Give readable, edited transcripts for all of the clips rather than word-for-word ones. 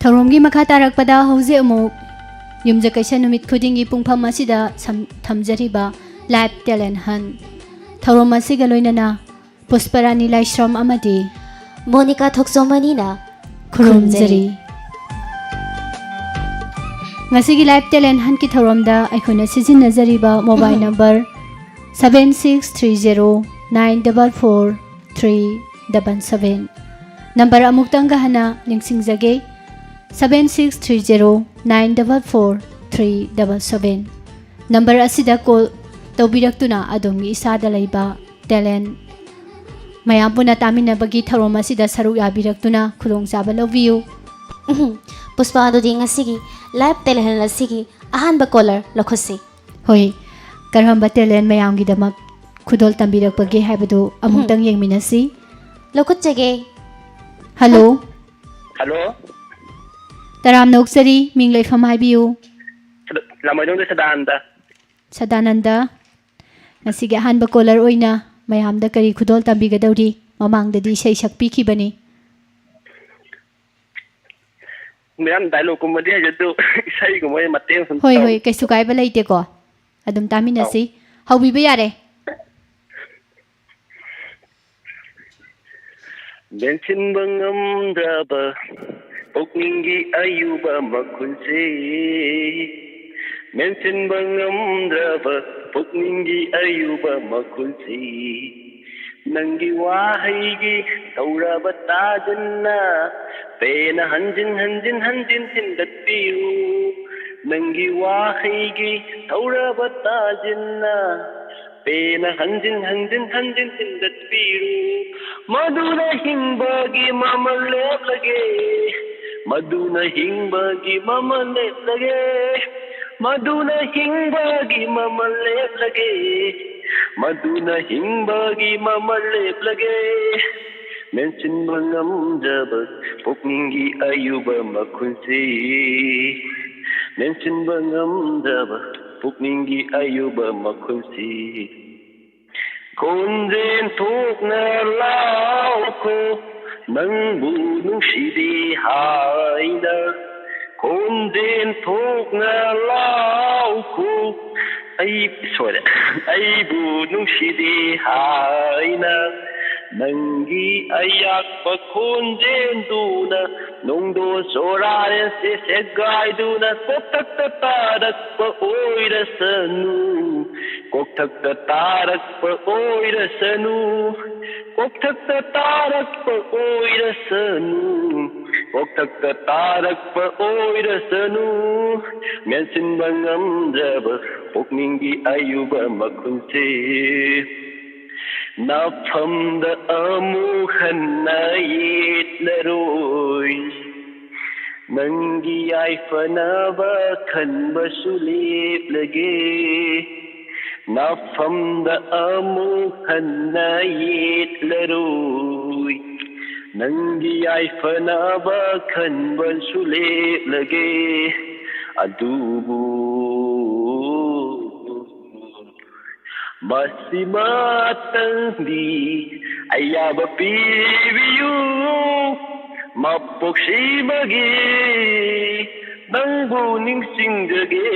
ꯊꯧꯔꯝꯒꯤ ꯃꯈꯥ ꯇꯥꯔꯛꯄꯗ ꯍꯧꯖꯤꯛ ꯑꯃꯨꯛ ꯌꯨꯝꯖꯀꯩꯁ ꯅꯨꯃꯤꯠ ꯈꯨꯗꯤꯡꯒꯤ ꯄꯨꯡꯐꯝ ꯑꯁꯤꯗ ꯊꯝꯖꯔꯤꯕ ꯂꯥꯏꯚ ꯇꯦꯂꯦꯟ ꯍꯟ ꯊꯧꯔꯝ ꯑꯁꯤꯒ ꯂꯣꯏꯅꯅ ꯄꯨꯁꯄꯔꯥꯅꯤ ꯂꯥꯏꯁ꯭ꯔꯝ ꯑꯃꯗꯤ ꯃꯣꯅꯤꯀꯥ ꯊꯣꯛꯆꯣꯃꯅꯤꯅ ꯈꯨꯔꯨꯝꯖꯔꯤ ꯉꯁꯤꯒꯤ ꯂꯥꯏꯚ ꯇꯦꯂꯦꯟ ꯍꯟꯀꯤ ꯊꯧꯔꯝꯗ ꯑꯩꯈꯣꯏꯅ ꯁꯤꯖꯤꯟꯅꯖꯔꯤꯕ ꯃꯣꯕꯥꯏꯜ ꯅꯝꯕꯔ 7630944377 ꯅꯝꯕꯔ ꯑꯃꯨꯛꯇꯪꯒ ꯍꯟꯅ ꯅꯤꯡꯁꯤꯡꯖꯒꯦ 7630944377 ꯅꯝꯕꯔ ꯑꯁꯤꯗ ꯀꯣꯜ ꯇꯧꯕꯤꯔꯛꯇꯨꯅ ꯑꯗꯣꯝꯒꯤ ꯏꯁꯥꯗ ꯂꯩꯕ ꯇꯦꯂꯦꯟ ꯃꯌꯥꯝ ꯄꯨꯟꯅ ꯇꯥꯃꯤꯟꯅꯕꯒꯤ ꯊꯧꯔꯝ ꯑꯁꯤꯗ ꯁꯔꯨꯛ ꯌꯥꯕꯤꯔꯛꯇꯨꯅ ꯈꯨꯗꯣꯡꯆꯥꯕ ꯂꯧꯕꯤꯌꯨ ꯄꯨꯁꯄꯥ ꯑꯗꯨꯗꯤ ꯉꯁꯤꯒꯤ ꯂꯥꯏꯚ ꯇꯦꯂꯦꯟ ꯑꯁꯤꯒꯤ ꯑꯍꯥꯟꯕ ꯀꯣꯂꯔ ꯂꯧꯈꯠꯁꯤ ꯍꯣꯏ ꯀꯔꯝꯕ ꯇꯦꯂꯦꯟ ꯃꯌꯥꯝꯒꯤꯗꯃꯛ ꯈꯨꯗꯣꯜ ꯇꯝꯕꯤꯔꯛꯄꯒꯦ ꯍꯥꯏꯕꯗꯨ ꯑꯃꯨꯛꯇꯪ ꯌꯦꯡꯃꯤꯟꯅꯁꯤ ꯂꯧꯈꯠꯆꯒꯦ ꯍꯜꯂꯣ ꯍꯜꯂꯣ ꯇꯔꯥꯝꯅ ꯑꯣꯛꯆꯔꯤ ꯃꯤꯡ ꯂꯩꯐꯝ ꯍꯥꯏꯕꯤꯌꯨ ꯂꯥꯃꯩꯗꯣꯡꯗ ꯁꯗꯥꯅꯟꯗ ꯉꯁꯤꯒꯤ ꯑꯍꯥꯟꯕ ꯀꯣꯂꯔ ꯑꯣꯏꯅ ꯃꯌꯥꯝꯗ ꯀꯔꯤ ꯈꯨꯗꯣꯜ ꯇꯝꯕꯤꯒꯗꯧꯔꯤ ꯃꯃꯥꯡꯗꯗꯤ ꯏꯁꯩ ꯁꯛꯄꯤꯈꯤꯕꯅꯤ ꯃꯌꯥꯝ ꯗꯥꯏꯂꯣꯒꯀꯨꯝꯕꯗꯤ ꯍꯩꯖꯗꯦ ꯏꯁꯩꯒꯨꯝꯕ ꯃꯇꯦꯡ ꯁꯨꯝ ꯍꯣꯏ ꯍꯣꯏ ꯀꯩꯁꯨ ꯀꯥꯏꯕ ꯂꯩꯇꯦꯀꯣ ꯑꯗꯨꯝ ꯇꯥꯃꯤꯟꯅꯁꯤ ꯍꯧꯕꯤꯕ ꯌꯥꯔꯦ ꯃꯦꯟꯁꯤꯟꯕ ꯉꯝꯗ꯭ꯔꯕ ꯄꯨꯛꯅꯤꯡꯒꯤ ꯑꯌꯨꯕ ꯃꯈꯨꯜꯁꯦ ꯃꯦꯟꯁꯤꯟꯕ ꯉꯝꯗ꯭ꯔꯕ ꯄꯨꯛꯅꯤꯡꯒꯤ ꯑꯌꯨꯕ ꯃꯈꯨꯜꯁꯦ ꯅꯪꯒꯤ ꯋꯥꯍꯩꯒꯤ ꯊꯧꯔꯕ ꯇꯥꯗꯅ ꯄꯦꯅ ꯍꯟꯖꯤꯟ ꯍꯟꯖꯤꯟ ꯍꯟꯖꯤꯟ ꯊꯤꯟꯗꯠꯄꯤꯌꯨ ꯅꯪꯒꯤ ꯋꯥꯍꯩꯒꯤ ꯊꯧꯔꯕ ꯇꯥꯗꯅ ꯄꯦꯅ ꯍꯟꯖꯤꯟ ꯍꯟꯖꯤꯟ ꯍꯟꯖꯤꯟꯊꯤꯟꯗꯠꯄꯤꯌꯨ ಮಧುನ ಹಿಂಬಾಗಿ ಮಮಲೇಪ್ಲಗೆ ಮಧುನ ಹಿಂಬಾಗಿ ಮಮಲೇಪ್ಲಗೆ ಮಧುನ ಹಿಂಬಾಗಿ ಮಮಲೇಪ್ಲಗೆ ಮಧುನ ಹಿಂಬಾಗಿ ಮಮಲೇಪ್ಲಗೆ ಮೆನ್ಸಿನ್ಬ ngꯝꯖꯕ ꯄꯨꯛꯅꯤꯡꯒꯤ ꯑꯌꯨꯕ ꯃꯈꯨꯜꯁꯦ ಮೆನ್ಸಿನ್ಬ ngꯝꯖꯕ ꯄꯨꯛꯅꯤꯡꯒꯤ ꯑꯌꯨꯕ ꯃꯈꯨꯜꯁꯦ ꯈꯣꯟꯖꯦꯜ ꯊꯣꯛꯅ ꯂꯥꯎꯈꯣ ꯅꯪꯕꯨ ꯅꯨꯡꯁꯤꯗꯦ ꯍꯥꯏꯅ ꯈꯣꯟꯖꯦꯜ ꯊꯣꯛꯅ ꯂꯥꯎꯈꯣ ꯑꯩꯕꯨ ꯅꯨꯡꯁꯤꯗꯦ ꯍꯥꯏꯅ ꯅꯪꯒꯤ ꯑꯌꯥꯛꯄ ꯈꯣꯟꯖꯦꯜꯗꯨꯅ ꯅꯣꯡꯗꯣ ꯆꯣꯔꯥꯔꯦ ꯁꯦꯒꯥꯏꯗꯨꯅ ꯀꯣꯛꯊꯛꯇ ꯇꯥꯔꯛꯄ ꯑꯣꯏꯔꯁꯅꯨ ꯀꯣꯛꯊꯛꯇ ꯇꯥꯔꯛꯄ ꯑꯣꯏꯔꯁꯅꯨ ꯀꯣꯛꯊꯛꯇ ꯇꯥꯔꯛꯄ ꯑꯣꯏꯔꯁꯅු ꯀꯣꯛꯊꯛꯇ ꯇꯥꯔꯛꯄ ꯑꯣꯏꯔꯁꯅꯨ ꯃꯦꯟꯁꯤꯟꯕ ꯉꯝꯗ꯭ꯔꯕ ꯄꯨꯛꯅꯤꯡꯒꯤ ꯑꯌꯨꯕ ꯃꯈꯨꯜꯁꯦ ꯅꯐꯝꯗ ꯑꯃꯨꯛ ꯍꯟꯅ ꯌꯦꯠꯂꯔꯣꯏ ꯅꯪꯒꯤ ꯌꯥꯏꯐꯅꯕ ꯈꯟꯕꯁꯨ ꯂꯦꯞꯂꯒꯦ ꯅꯐꯝꯗ ꯑꯃꯨꯛ ꯍꯟꯅ ꯌꯦꯠꯂꯔꯣꯏ ꯅꯪꯒꯤ ꯌꯥꯏꯐꯅꯕ ꯈꯟꯕꯁꯨ ꯂꯦꯞꯂꯒꯦ ꯑꯗꯨꯕꯨ ꯃꯁꯤꯃꯇꯪꯗꯤ ꯑꯌꯥꯕ ꯄꯤꯕꯤꯌꯨ ꯃꯄꯣꯛꯁꯤꯃꯒꯤ ꯅꯪꯕꯨ ꯅꯤꯡꯁꯤꯡꯖꯒꯦ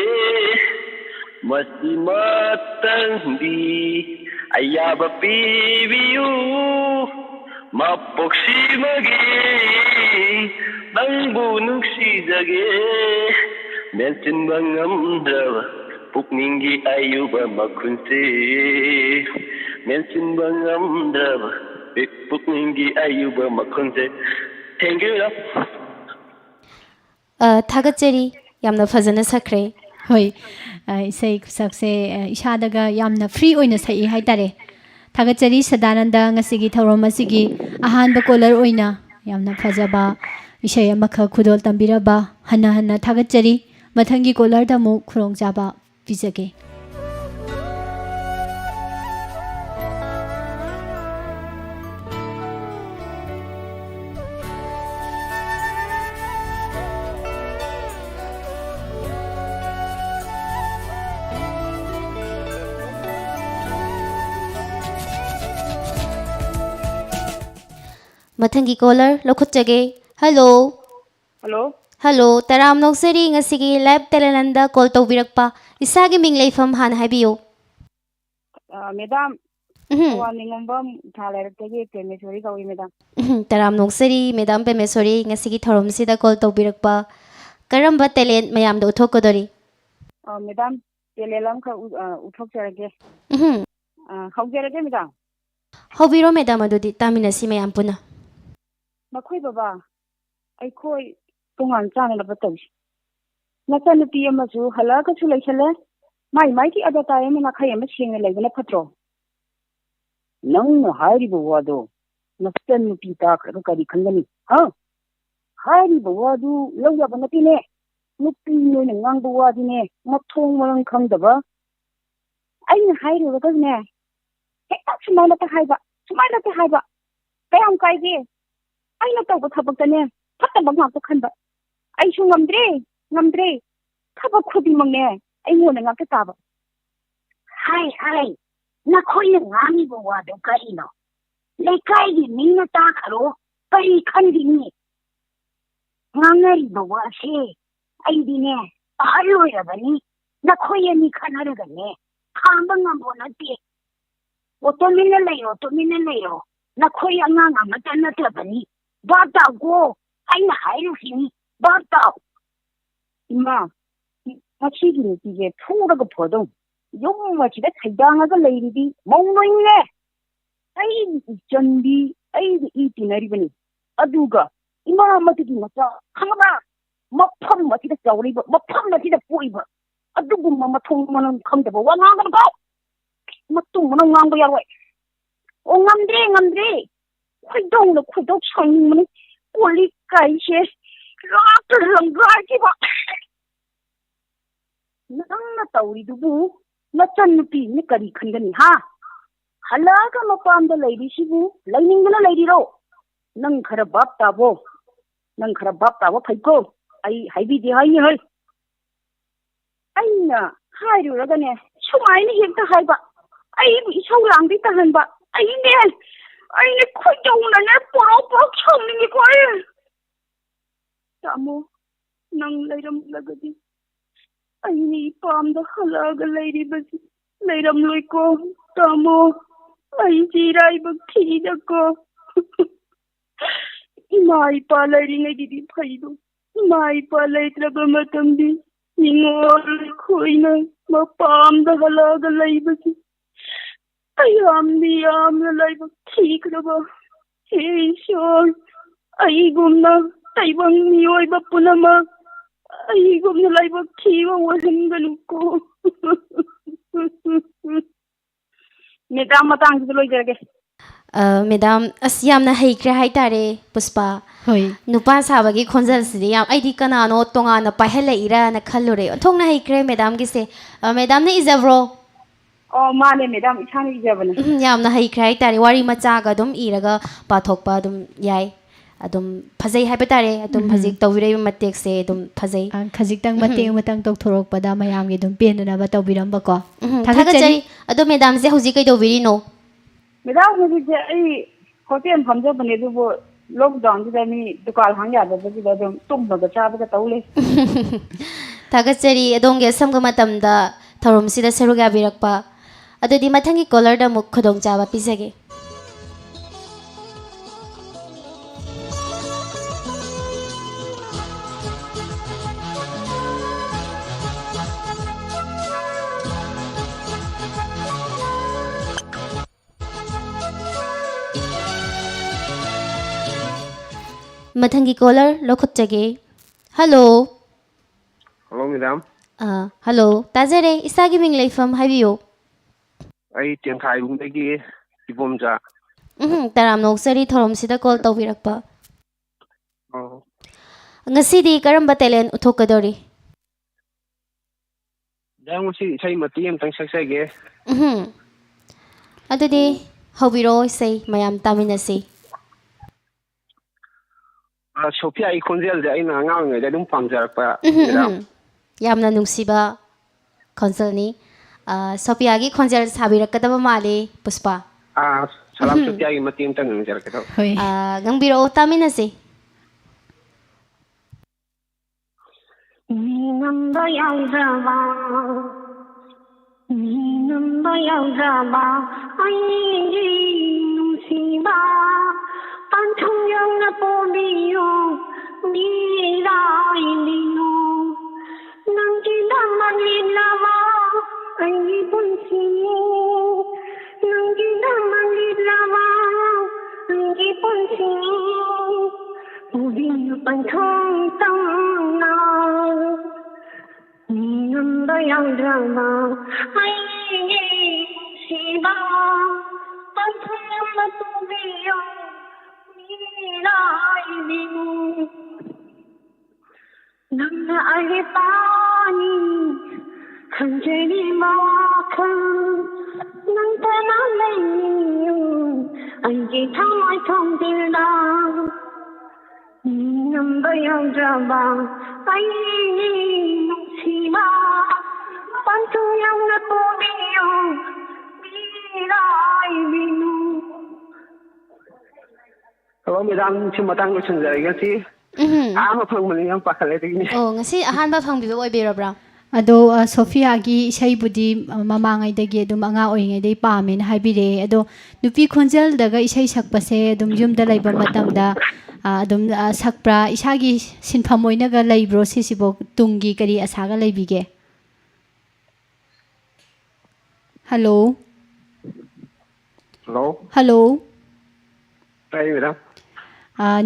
ꯃꯁꯤꯃꯇꯪꯗꯤ ꯑꯌꯥꯕ ꯄꯤꯕꯤꯌꯨ ꯃꯄꯣꯛꯁꯤꯃꯒꯤ ꯅꯪꯕꯨ ꯅꯨꯡꯁꯤꯖꯒꯦ ꯃꯦꯟꯁꯤꯟꯕ ꯉꯝꯗ꯭ꯔꯕ ꯄꯨꯛꯅꯤꯡꯒꯤ ꯑꯌꯨꯕ ꯃꯈꯨꯜꯁꯦ ꯃꯦꯟꯁꯤꯟꯕ ꯉꯝꯗ꯭ꯔꯕ ꯄꯨꯛꯅꯤꯡꯒꯤ ꯑꯌꯨꯕ ꯃꯈꯨꯜꯁꯦ ꯊꯦꯡꯛ ꯌꯨ ꯊꯥꯒꯠꯆꯔꯤ ꯌꯥꯝꯅ ꯐꯖꯅ ꯁꯛꯈ꯭ꯔꯦ ꯍꯣꯏ ꯏꯁꯩ ꯈꯨꯁꯛꯁꯦ ꯏꯁꯥꯗꯒ ꯌꯥꯝꯅ ꯐ꯭ꯔꯤ ꯑꯣꯏꯅ ꯁꯛꯏ ꯍꯥꯏꯇꯥꯔꯦ ꯊꯥꯒꯠꯆꯔꯤ ꯁꯗꯥꯅꯟꯗ ꯉꯁꯤꯒꯤ ꯊꯧꯔꯝ ꯑꯁꯤꯒꯤ ꯑꯍꯥꯟꯕ ꯀꯣꯂꯔ ꯑꯣꯏꯅ ꯌꯥꯝꯅ ꯐꯖꯕ ꯏꯁꯩ ꯑꯃꯈꯛ ꯈꯨꯗꯣꯜ ꯇꯝꯕꯤꯔꯕ ꯍꯟꯅ ꯍꯟꯅ ꯊꯥꯒꯠꯆꯔꯤ ꯃꯊꯪꯒꯤ ꯀꯣꯂꯔꯗ ꯑꯃꯨꯛ ꯈꯨꯗꯣꯡꯆꯥꯕ ꯄꯤꯖꯒꯦ ꯃꯊꯪꯒꯤ ꯀꯣꯂꯔ ꯂꯧꯈꯠꯆꯒꯦ hello hello Hello, taram noksari ngasigi live telenanda call tawbirakpa. Isagi ming leifam han haibiyo. Madam, Mhm. warningambam thalertagi permissori kawi madam. Taram noksari Madam Pemesori ngasigi tharomsida call tawbirakpa. Karamba talent mayamda uthokodori. Madam, telelam ka uthok charage. Mhm. Haujarage madam. Hobiro Madam adudi taminasi mayam puna. Makhoi baba, akhoi tungan chana la bataw. Nachanupi amasu halaka chu laisale. Mai ki adata ay na khaya ma sing laibana phatro. Nang hari bawado. Nachanupi ta kari khangani. Ha? Hari bawadu lawya banati ne. Nupi no nang bawadi ne. Mathong marang khangdaba. Ay na hari bawado ne. Hekta sumala ta haiba. Kayam kaige. Ay na tawba thabak ne. Phatabang ngak khanba. Ay su ngamdre. Thabak khudi mangne. Ay mo na ngak taba. Hai. Na khoi na ngani bawado kaino. Lekai di minna ta kharo. Kari khandi ni. Ngangari bawa se. Ay di ne. Ahalo ya bani. Na khoi ni khanaraga ne. Khamba ngambo na ti. Otomina leyo. Na khoi angang amata na tabani. Bata go. Ay na hairu hini. Bata. Ima. Machigi ni tige phuraga phodong. Yung machida thaidanga leiridi. Mongnoingne. Ay jandi. Ay itinari bani. Aduga. Ima matigi mata. Khangaba. Mapam matida jawriba. Mapam matida puiba. Adugumma mathong manang khangdaba. Wangangan ko. Matung manang ngang bayarway. O ngamdre. Khudong sang mani. Uli kaise. Lang ba. Nang natawri dubu. Nachanupi ni kari khangani ha. Halaga mapamda lairi sibu. Lainingana lairi ro. Nang khara bap tabo phaiko. Ay haibi di hai ni hai. Ay na hairu raga ne. Sumai ni hekta haiba. Ay isau langdi tahan ba. Ay ne khoi jong na ne poro chong ni ko ay. Tamo nang lairam lagadi. Ay ni pamda halaga lairi basi. Lairam loi ko. Tamo ay jirai bag thida ko. Ima ipa lairi ngai di phaido. Ima ipa laitraba matamdi. Ingol khoina mapamda halaga laibasi. Ayamna laiba thikraba. Hey shor. Aigumna taibang miyoy ba punama. Aigumna laiba thiwa wahanganu ko. Madam matang loy jarage. Madam asyamna haikre haitare Puspa. Hoi. Nupa sabagi khonjal sidi yam aidi kanano tonga na pahela ira na khallure thongna haikre Madam gise Madam na izavro. Oh mane madam isani ijabane. Yamna haikre haitare wari macha ga dum iraga pathokpa dum yai adum phajai haibetare adum bhazik tawire matek se adum phajai Khajitang matang tokthorokpada mayamgi dum pendanaba tawbiramba ko. thagachari ado Madam se hoji kai tawbiri no. Madam hoje ai hotel hamjabane dubo lockdown da mi dukal hangya da da dum tumba cha ba tawle. Thagachari adonge samga matamda tharom sida seruga birakpa adudi mathangi color da muk khodong chaba pisage. Mathangi caller lokhotjage. Hello. Hello, madam. Hello. Tajare isagi ming leifam haibiyo. Ay Tianthai bungdagi ibomja. Taram noksari thorom sida call tawbirakpa. Oh. Ngasidi karamba talent uthokadori. Dang si sai mati am tang saksage. Adudi hobiro say mayam taminasi. Sophia I khonjel de aina ngang ngai da dum pamjarakpa. Madam. Yamna nungsiba khonjalni. Sophia gi khonjal sabirakadaba male Puspa. Salam Sophia I mati am tang nangjarakta. Hoi. Gangbiro taminasi. number yaudaba, number yaudaba, I nusiba, pantung yang napobiyo, nilai lino, nang kinaman lilama, ay bunsiyo, nang kinaman lilama, ay bunsiyo. Ubing panthong tang na, number yang drama, ay siba, panthong yang matubiyo, nilai binu, nang naaripani, kanjani mawakan, nang tanalay niyo, ay gitaway tong bilang. Number yang drama, ay nusiba, pantu yang napobiyo, nilai binu. Kalau Madam Cimatang ko sanjay kasi mapang mali ang pakalete ni. Oh, ngasi ahanba phangbiba oibirabra. ꯑꯗꯣ ꯁꯣꯐꯤꯌꯥꯒꯤ ꯏꯁꯩꯕꯨꯗꯤ ꯃꯃꯥꯡꯉꯩꯗꯒꯤ ꯑꯗꯨꯝ ꯑꯉꯥꯡ ꯑꯣꯏꯔꯤꯉꯩꯗꯒꯤ ꯄꯥꯝꯃꯦꯅ ꯍꯥꯏꯕꯤꯔꯛꯑꯦ ꯑꯗꯣ ꯅꯨꯄꯤ ꯈꯣꯟꯖꯦꯜꯗꯒ ꯏꯁꯩ ꯁꯛꯄꯁꯦ ꯑꯗꯨꯝ ꯌꯨꯝꯗ ꯂꯩꯕ ꯃꯇꯝꯗ ꯑꯗꯨꯝ ꯁꯛꯄ꯭ꯔꯥ ꯏꯁꯥꯒꯤ ꯁꯤꯟꯐꯝ ꯑꯣꯏꯅꯒ ꯂꯩꯕ꯭ꯔꯣ ꯁꯤꯁꯤꯕꯨ ꯇꯨꯡꯒꯤ ꯀꯔꯤ ꯑꯁꯥꯒ ꯂꯩꯕꯤꯒꯦ hello Hello. Hello Hey, Madam.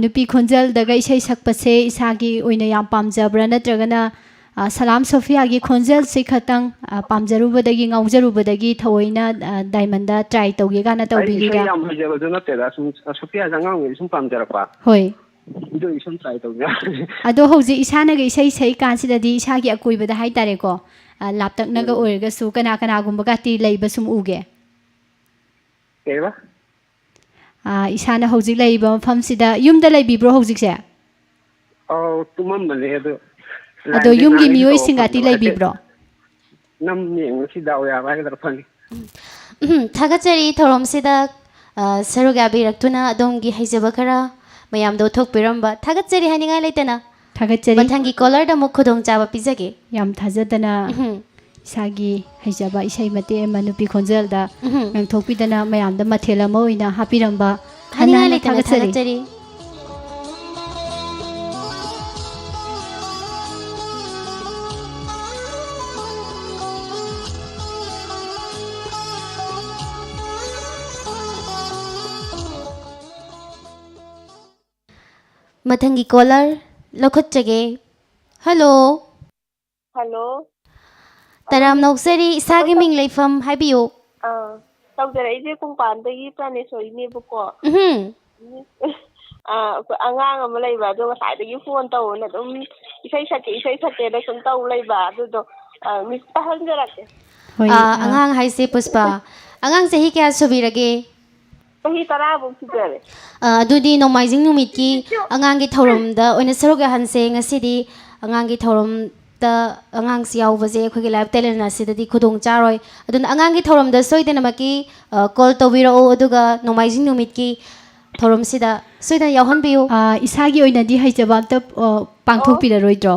ꯅꯨꯄꯤ ꯈꯣꯟꯖꯦꯜꯗꯒ ꯏꯁꯩ ꯁꯛꯄꯁꯦ ꯏꯁꯥꯒꯤ ꯑꯣꯏꯅ ꯌꯥꯝ ꯄꯥꯝꯖꯕ꯭ꯔꯥ ꯅꯠꯇ꯭ꯔꯒꯅ ꯁꯂꯥꯝ ꯁꯣꯐꯤꯌꯥꯒꯤ ꯈꯣꯟꯖꯦꯜꯁꯤ ꯈꯛꯇꯪ ꯄꯥꯝꯖꯔꯨꯕꯗꯒꯤ ꯉꯥꯎꯖꯔꯨꯕꯗꯒꯤ ꯊꯑꯣꯏꯅ ꯗꯥꯏꯃꯟꯗ ꯇ꯭ꯔꯥꯏ ꯇꯧꯒꯦ ꯀꯥꯏꯅ Ay, ꯇꯧꯕꯤꯔꯤꯔꯥ isa yung hajabado na tela. Sophia, jangang may isang pamjara pa. ꯍꯣꯏ Ito isang try to niya. ꯑꯗꯣ ꯍꯧꯖꯤꯛ ꯏꯁꯥꯅꯒ ꯏꯁꯩ ꯁꯛꯏ ꯀꯥꯟꯁꯤꯗꯗꯤ ꯏꯁꯥꯒꯤ ꯑꯀꯣꯏꯕꯗ ꯍꯥꯏꯇꯥꯔꯦꯀꯣ ꯂꯥꯞꯇꯛꯅꯒ ꯑꯣꯏꯔꯒꯁꯨ ꯀꯅꯥ ꯀꯅꯥꯒꯨꯝꯕꯒꯗꯤ ꯂꯩꯕ ꯁꯨꯝ ꯎꯒꯦ Okay ba? ꯏꯁꯥꯅ ꯍꯧꯖꯤꯛ ꯂꯩꯔꯤꯕ ꯃꯐꯝꯁꯤꯗ ꯌꯨꯝꯗ ꯂꯩꯕꯤꯕ꯭ꯔꯣ ꯍꯧꯖꯤꯛꯁꯦ Oh, tumambali ito. ꯑꯗꯣ ꯌꯨꯝꯒꯤ ꯃꯤꯑꯣꯏꯁꯤꯡꯒꯗꯤ ꯂꯩꯕꯤꯕ꯭ꯔꯣ Nam yung si daw ya ba kita pani. Thagatsari thoromsida sarug yabiraktuna adomgi haijaba khara mayamdo thokpiramba thagatsari haninga leitana ꯊꯥꯒꯠꯆꯔꯤ mathanggi collar da muk khudong chaba pizage ꯌꯥꯝ ꯊꯥꯖꯗꯅ ꯏꯁꯥꯒꯤ ꯍꯩꯖꯕ ꯏꯁꯩ ꯃꯇꯦꯛ ꯑꯃ ꯅꯨꯄꯤ ꯈꯣꯟꯖꯦꯜꯗ ꯉꯪꯊꯣꯛꯄꯤꯗꯅ ꯃꯌꯥꯝꯗ ꯃꯊꯦꯜ ꯑꯃ ꯑꯣꯏꯅ ꯍꯥꯞꯄꯤꯔꯝꯕ haninga ꯍꯟꯅ leitana ꯊꯥꯒꯠꯆꯔꯤ thagatsari mathanggi collar lokhotchage hello Hello. taram noksari isagi ming leifam haibiyo Tawjara'ise kung paandagi Praneshwarinebuko. Angang ama layba ado ngasaydagi phone tawna adum isay sakke da sum taw layba adudo miss pahanjarake. ꯍꯣꯏ angang haise puspa angang sahi kya subirage Pahi tarabuk sijare. adudi nomaijing numitki angangi thoromda oina saroga hanse ngasidi angangi thoromda angansi yawbaje akhoi live talent asidadi khudong charoi aduna angangi thoromda soidena maki call tawbiro aduga nomaijing numitki thoromsida soidena yawhanbiyu ꯏꯁꯥꯒꯤ ꯑꯣꯏꯅꯗꯤ ꯍꯩꯖꯕ ꯑꯝꯇ ꯄꯥꯡꯊꯣꯛꯄꯤꯔꯔꯣꯏꯗ꯭ꯔꯣ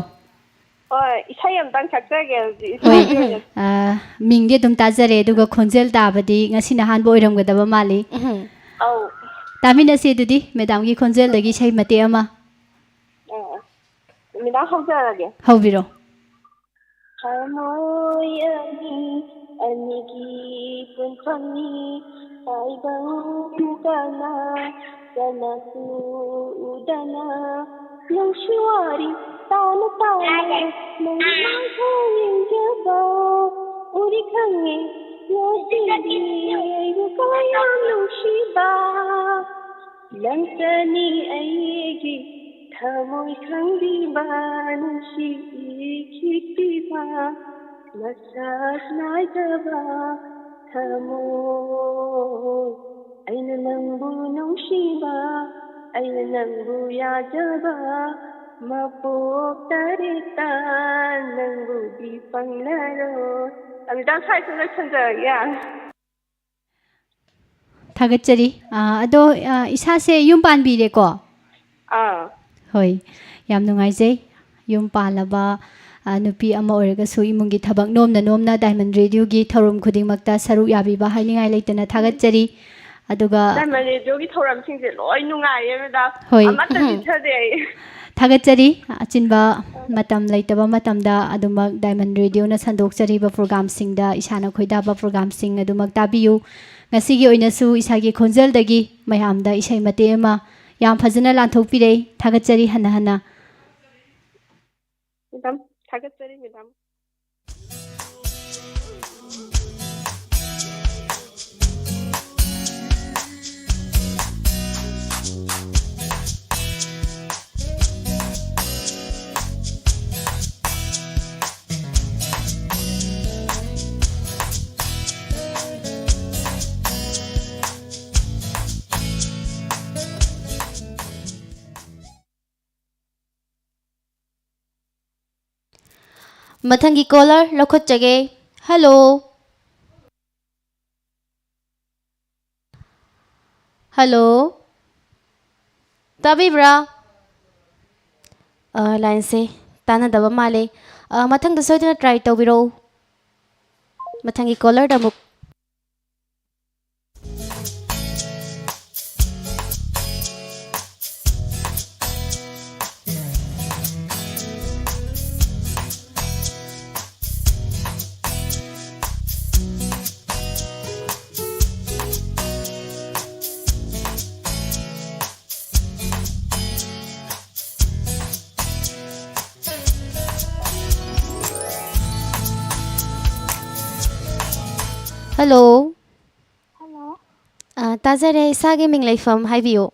Isay amtang sakjage. ꯍꯣꯏ ꯃꯤꯡꯗꯤ ꯑꯗꯨꯝ ꯇꯥꯖꯔꯦ ꯑꯗꯨꯒ ꯈꯣꯟꯖꯦꯜ ꯇꯥꯕꯗꯤ ꯉꯁꯤꯅ ꯑꯍꯥꯟꯕ ꯑꯣꯏꯔꯝꯒꯗꯕ ꯃꯥꯜꯂꯤ Aw. ꯇꯥꯃꯤꯟꯅꯁꯤ ꯑꯗꯨꯗꯤ ꯃꯦꯗꯥꯝꯒꯤ ꯈꯣꯟꯖꯦꯜꯗꯒꯤ ꯏꯁꯩ ꯃꯇꯦꯛ ꯑꯃ Mina hawjarage. ꯍꯧꯕꯤꯔꯣ Hamoy anigi punpani saibang kana kanaku udana yang shuari tanu tanu mangkhayin jaba uri khange yosidi yukaya nushiba langsani aigi thamoy khangdiba nushi ikhiba masas naijaba thamoy aina nambu nushiba aina nambu yajaba mapok tarita nambu di panglaro amidang sai suna chanjaya ꯊꯥꯒꯠꯆꯔꯤ ꯑꯗꯣ ꯏꯁꯥꯁꯦ ꯌꯨꯝ ꯄꯥꯟꯕꯤꯔꯦꯀꯣ ꯍꯣꯏ ꯌꯥꯝ ꯅꯨꯡꯉꯥꯏꯖꯩ ꯌꯨꯝ ꯄꯥꯜꯂꯕ ꯅꯨꯄꯤ ꯑꯃ ꯑꯣꯏꯔꯒꯁꯨ ꯏꯃꯨꯡꯒꯤ ꯊꯕꯛ ꯅꯣꯝꯅ ꯅꯣꯝꯅ ꯗꯥꯏꯃꯟ ꯔꯦꯗꯤꯑꯣꯒꯤ ꯊꯧꯔꯝ ꯈꯨꯗꯤꯡꯃꯛꯇ ꯁꯔꯨꯛ ꯌꯥꯕꯤꯕ ꯍꯥꯏꯅꯤꯡꯉꯥꯏ ꯂꯩꯇꯅ ꯊꯥꯒꯠꯆꯔꯤ ꯑꯗꯨꯒ ꯗꯥꯏꯃꯟ ꯔꯦꯗꯤꯑꯣꯒꯤ ꯊꯧꯔꯝꯁꯤꯡꯁꯦ ꯂꯣꯏ ꯅꯨꯡꯉꯥꯏꯌꯦ ꯃꯦꯗꯥꯝ ꯍꯣꯏ ꯑꯃꯠꯇ ꯆꯤꯊꯗꯦ ꯑꯩ ꯊꯥꯒꯠꯆꯔꯤ ꯑꯆꯤꯟꯕ ꯃꯇꯝ ꯂꯩꯇꯕ ꯃꯇꯝꯗ ꯑꯗꯨꯃꯛ ꯗꯥꯏꯃꯟ ꯔꯦꯗꯤꯑꯣꯅ ꯁꯟꯗꯣꯛꯆꯔꯤꯕ ꯄ꯭ꯔꯣꯒꯥꯝꯁꯤꯡꯗ ꯏꯁꯥꯅ ꯈꯣꯏꯗꯥꯕ ꯄ꯭ꯔꯣꯒꯥꯝꯁꯤꯡ ꯑꯗꯨꯃꯛ ꯇꯥꯕꯤꯌꯨ ꯉꯁꯤꯒꯤ ꯑꯣꯏꯅꯁꯨ ꯏꯁꯥꯒꯤ ꯈꯣꯟꯖꯦꯜꯗꯒꯤ ꯃꯌꯥꯝꯗ ꯏꯁꯩ ꯃꯇꯦꯛ ꯑꯃ ꯌꯥꯝ ꯐꯖꯅ ꯂꯥꯟꯊꯣꯛꯄꯤꯔꯛꯏ ꯊꯥꯒꯠꯆꯔꯤ ꯍꯟꯅ ꯍꯟꯅ ꯃꯦꯗꯥꯝ ꯊꯥꯒꯠꯆꯔꯤ ꯃꯦꯗꯥꯝ ꯃꯊꯪꯒꯤ ꯀꯣꯂꯔ ꯂꯧꯈꯠꯆꯒꯦ ꯍꯜꯂꯣ ꯍꯜꯂꯣ ꯇꯥꯕꯤꯕ꯭ꯔꯥ ꯂꯥꯏꯟꯁꯦ ꯇꯥꯟꯅꯗꯕ ꯃꯥꯜꯂꯦ ꯃꯊꯪꯗ ꯁꯣꯏꯗꯅ ꯇ꯭ꯔꯥꯏ ꯇꯧꯕꯤꯔꯛꯎ ꯃꯊꯪꯒꯤ ꯀꯣꯂꯔꯗ ꯑꯃꯨꯛ ꯍꯜꯂꯣ ꯍꯜꯂꯣ ꯇꯥꯖꯔꯦ ꯏꯁꯥꯒꯤ ꯃꯤꯡ ꯂꯩꯐꯝ ꯍꯥꯏꯕꯤꯌꯨ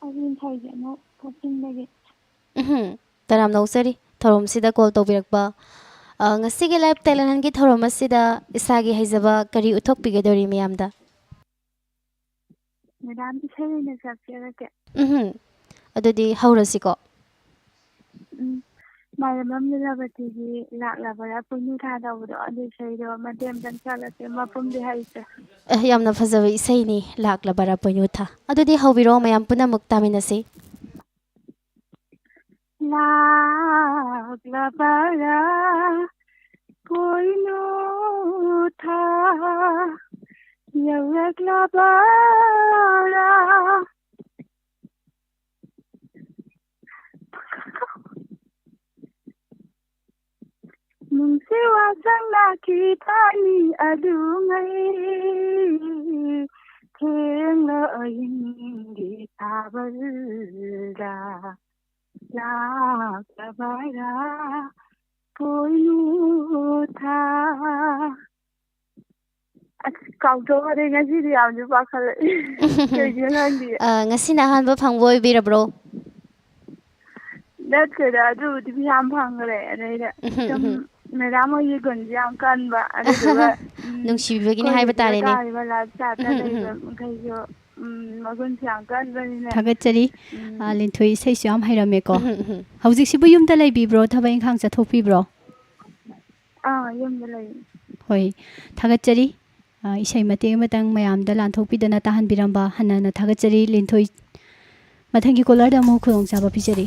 ꯑꯩ ꯊꯣꯏꯖꯅ ꯀꯛꯆꯤꯡꯗꯒꯤ ꯇꯔꯥꯝ ꯅꯧꯖꯔꯤ ꯊꯧꯔꯝꯁꯤꯗ ꯀꯣꯜ ꯇꯧꯕꯤꯔꯛꯄ ꯉꯁꯤꯒꯤ ꯂꯥꯏꯞ ꯇꯦꯂꯦꯟꯒꯤ ꯊꯧꯔꯝ ꯑꯁꯤꯗ ꯏꯁꯥꯒꯤ ꯍꯩꯖꯕ ꯀꯔꯤ ꯎꯠꯊꯣꯛꯄꯤꯒꯗꯧꯔꯤ ꯃꯌꯥꯝꯗ ꯃꯦꯗꯥꯝ ꯏꯁꯩ ꯑꯣꯏꯅ ꯆꯞꯆꯔꯛꯀꯦ ꯑꯗꯨꯗꯤ ꯍꯧꯔꯁꯤꯀꯣ ꯃꯥꯏꯔꯦꯝꯕꯝ ꯂꯤꯂꯥꯕꯇꯤꯒꯤ ꯂꯥꯛꯂꯕꯔꯥ ꯄꯨꯡꯅꯤ ꯊꯥ ꯇꯧꯕꯗꯣ ꯑꯗꯨ ꯏꯁꯩꯗꯣ ꯃꯇꯦꯛ ꯑꯃꯇꯪ ꯁꯛꯂꯛꯀꯦ ꯃꯄꯨꯝꯗꯤ ꯍꯩꯇ꯭ꯔꯦ ꯌꯥꯝꯅ ꯐꯖꯕ ꯏꯁꯩꯅꯤ ꯂꯥꯛꯂꯕꯔꯥ ꯄꯣꯏꯅꯨꯊꯥ ꯑꯗꯨꯗꯤ ꯍꯧꯕꯤꯔꯛꯑꯣ ꯃꯌꯥꯝ ꯄꯨꯟꯅꯃꯛ ꯇꯥꯃꯤꯟꯅꯁꯤ ꯂꯥꯛꯂꯕꯔꯥ ꯄꯣꯏꯅꯨꯊꯥ ꯌꯧꯔꯛꯂꯕꯔꯥ ꯅꯨꯡꯁꯤ ꯋꯥꯁꯪ ꯂꯥꯛꯈꯤꯕꯅꯤ ꯑꯗꯨꯉꯩ ꯊꯦꯡꯅ ꯑꯌꯤꯡꯒꯤ ꯊꯥꯕꯜꯗ ꯂꯥꯛꯂꯕꯔꯥ ꯄꯣꯏꯅꯨꯊꯥ ꯑꯁ ꯀꯥꯎꯊꯣꯛꯈꯔꯦ ꯉꯁꯤꯗꯤ ꯌꯥꯝꯁꯨ ꯄꯥꯈꯠꯂꯛꯏ ꯀꯩꯒꯤꯅꯣ ꯈꯪꯗꯦ ꯉꯁꯤꯅ ꯑꯍꯥꯟꯕ ꯐꯪꯕ ꯑꯣꯏꯕꯤꯔꯕ꯭ꯔꯣ ꯅꯠꯇꯦꯗ ꯑꯗꯨꯕꯨꯗꯤ ꯌꯥꯝ ꯐꯪꯈ꯭ꯔꯦ ꯑꯗꯩꯗ ꯁꯨꯝ ꯃꯦꯗꯥꯝ ꯍꯣꯏꯒꯤ ꯒꯨꯟꯁꯦ ꯌꯥꯝ ꯀꯟꯕ ꯑꯗꯨꯗꯨꯒ ꯅꯨꯡꯁꯤꯕꯤꯕꯒꯤꯅꯤ ꯑꯩꯈꯣꯏ ꯍꯥꯏꯕ ꯁꯤꯗ ꯇꯥꯔꯦꯅꯦ ꯇꯥꯔꯤꯕ ꯂꯥꯏꯞ ꯆꯥꯠꯇ ꯂꯩꯕ ꯃꯈꯩꯁꯨ ꯃꯒꯨꯟꯁꯦ ꯌꯥꯝ ꯀꯟꯕꯅꯤꯅ ꯊꯥꯒꯠꯆꯔꯤ ꯂꯤꯟꯊꯣꯏ ꯏꯁꯩꯁꯨ ꯌꯥꯝ ꯍꯩꯔꯝꯃꯦꯀꯣ ꯍꯧꯖꯤꯛꯁꯤꯕꯨ ꯌꯨꯝꯗ ꯂꯩꯕꯤꯕ꯭ꯔꯣ ꯊꯕꯛ ꯏꯪꯈꯥꯡ ꯆꯠꯊꯣꯛꯄꯤꯕ꯭ꯔꯣ ꯌꯨꯝꯗ ꯂꯩ ꯍꯣꯏ ꯊꯥꯒꯠꯆꯔꯤ ꯏꯁꯩ ꯃꯇꯦꯛ ꯑꯃꯇꯪ ꯃꯌꯥꯝꯗ ꯂꯥꯟꯊꯣꯛꯄꯤꯗꯅ ꯇꯥꯍꯟꯕꯤꯔꯝꯕ ꯍꯟꯅ ꯍꯟꯅ ꯊꯥꯒꯠꯆꯔꯤ ꯂꯤꯟꯊꯣꯏ ꯃꯊꯪꯒꯤ ꯀꯣꯂꯔꯗ ꯑꯃꯨꯛ ꯈꯨꯗꯣꯡꯆꯥꯕ ꯄꯤꯖꯔꯤ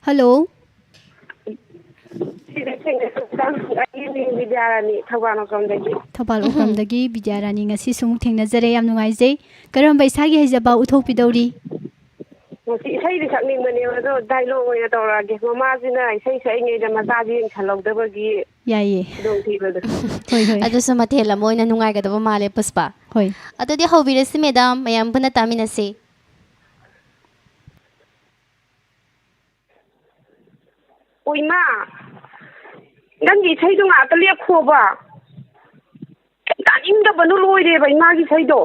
ꯍꯜꯂꯣ ꯕꯤꯗ꯭ꯌꯥꯔꯥꯅꯤ ꯊꯧꯕꯥꯜ ꯃꯐꯝꯗꯒꯤ ꯊꯧꯕꯥꯜ ꯎꯄ꯭ꯔꯝꯗꯒꯤ ꯕꯤꯗ꯭ꯌꯥꯔꯥꯅꯤ ꯉꯁꯤꯁꯨ ꯑꯃꯨꯛ ꯊꯦꯡꯅꯖꯔꯦ ꯌꯥꯝ ꯅꯨꯡꯉꯥꯏꯖꯩ ꯀꯔꯝꯕ ꯏꯁꯥꯒꯤ ꯍꯩꯖꯕ ꯎꯠꯊꯣꯛꯄꯤꯗꯧꯔꯤ ꯉꯁꯤ ꯏꯁꯩꯗꯤ ꯁꯛꯅꯤꯡꯕꯅꯦꯕ ꯑꯗꯣ ꯗꯥꯏꯂꯣꯛ ꯑꯣꯏꯅ ꯇꯧꯔꯛꯑꯒꯦ ꯃꯃꯥꯁꯤꯅ ꯏꯁꯩ ꯁꯛꯏꯉꯩꯗ ꯃꯆꯥꯁꯤ ꯌꯦꯡꯁꯜꯍꯧꯗꯕꯒꯤ ꯌꯥꯏꯌꯦ ꯈꯨꯗꯣꯡꯊꯤꯕꯗꯣ ꯍꯣꯏ ꯍꯣꯏ ꯑꯗꯨꯁꯨ ꯃꯊꯦꯜ ꯑꯃ ꯑꯣꯏꯅ ꯅꯨꯡꯉꯥꯏꯒꯗꯕ ꯃꯥꯜꯂꯦ ꯄꯨꯁꯄꯥ ꯍꯣꯏ ꯑꯗꯨꯗꯤ ꯍꯧꯕꯤꯔꯁꯤ ꯃꯦꯗꯥꯝ ꯃꯌꯥꯝ ꯄꯨꯟꯅ ꯇꯥꯃꯤꯟꯅꯁꯤ ꯑꯣ ꯏꯃꯥ ꯅꯪꯒꯤ ꯏꯁꯩꯗꯣ ꯉꯥꯛꯇ ꯂꯦꯞꯈꯣꯕ ꯇꯥꯅꯤꯡꯗꯕꯅ ꯂꯣꯏꯔꯦꯕ ꯏꯃꯥꯒꯤ ꯏꯁꯩꯗꯣ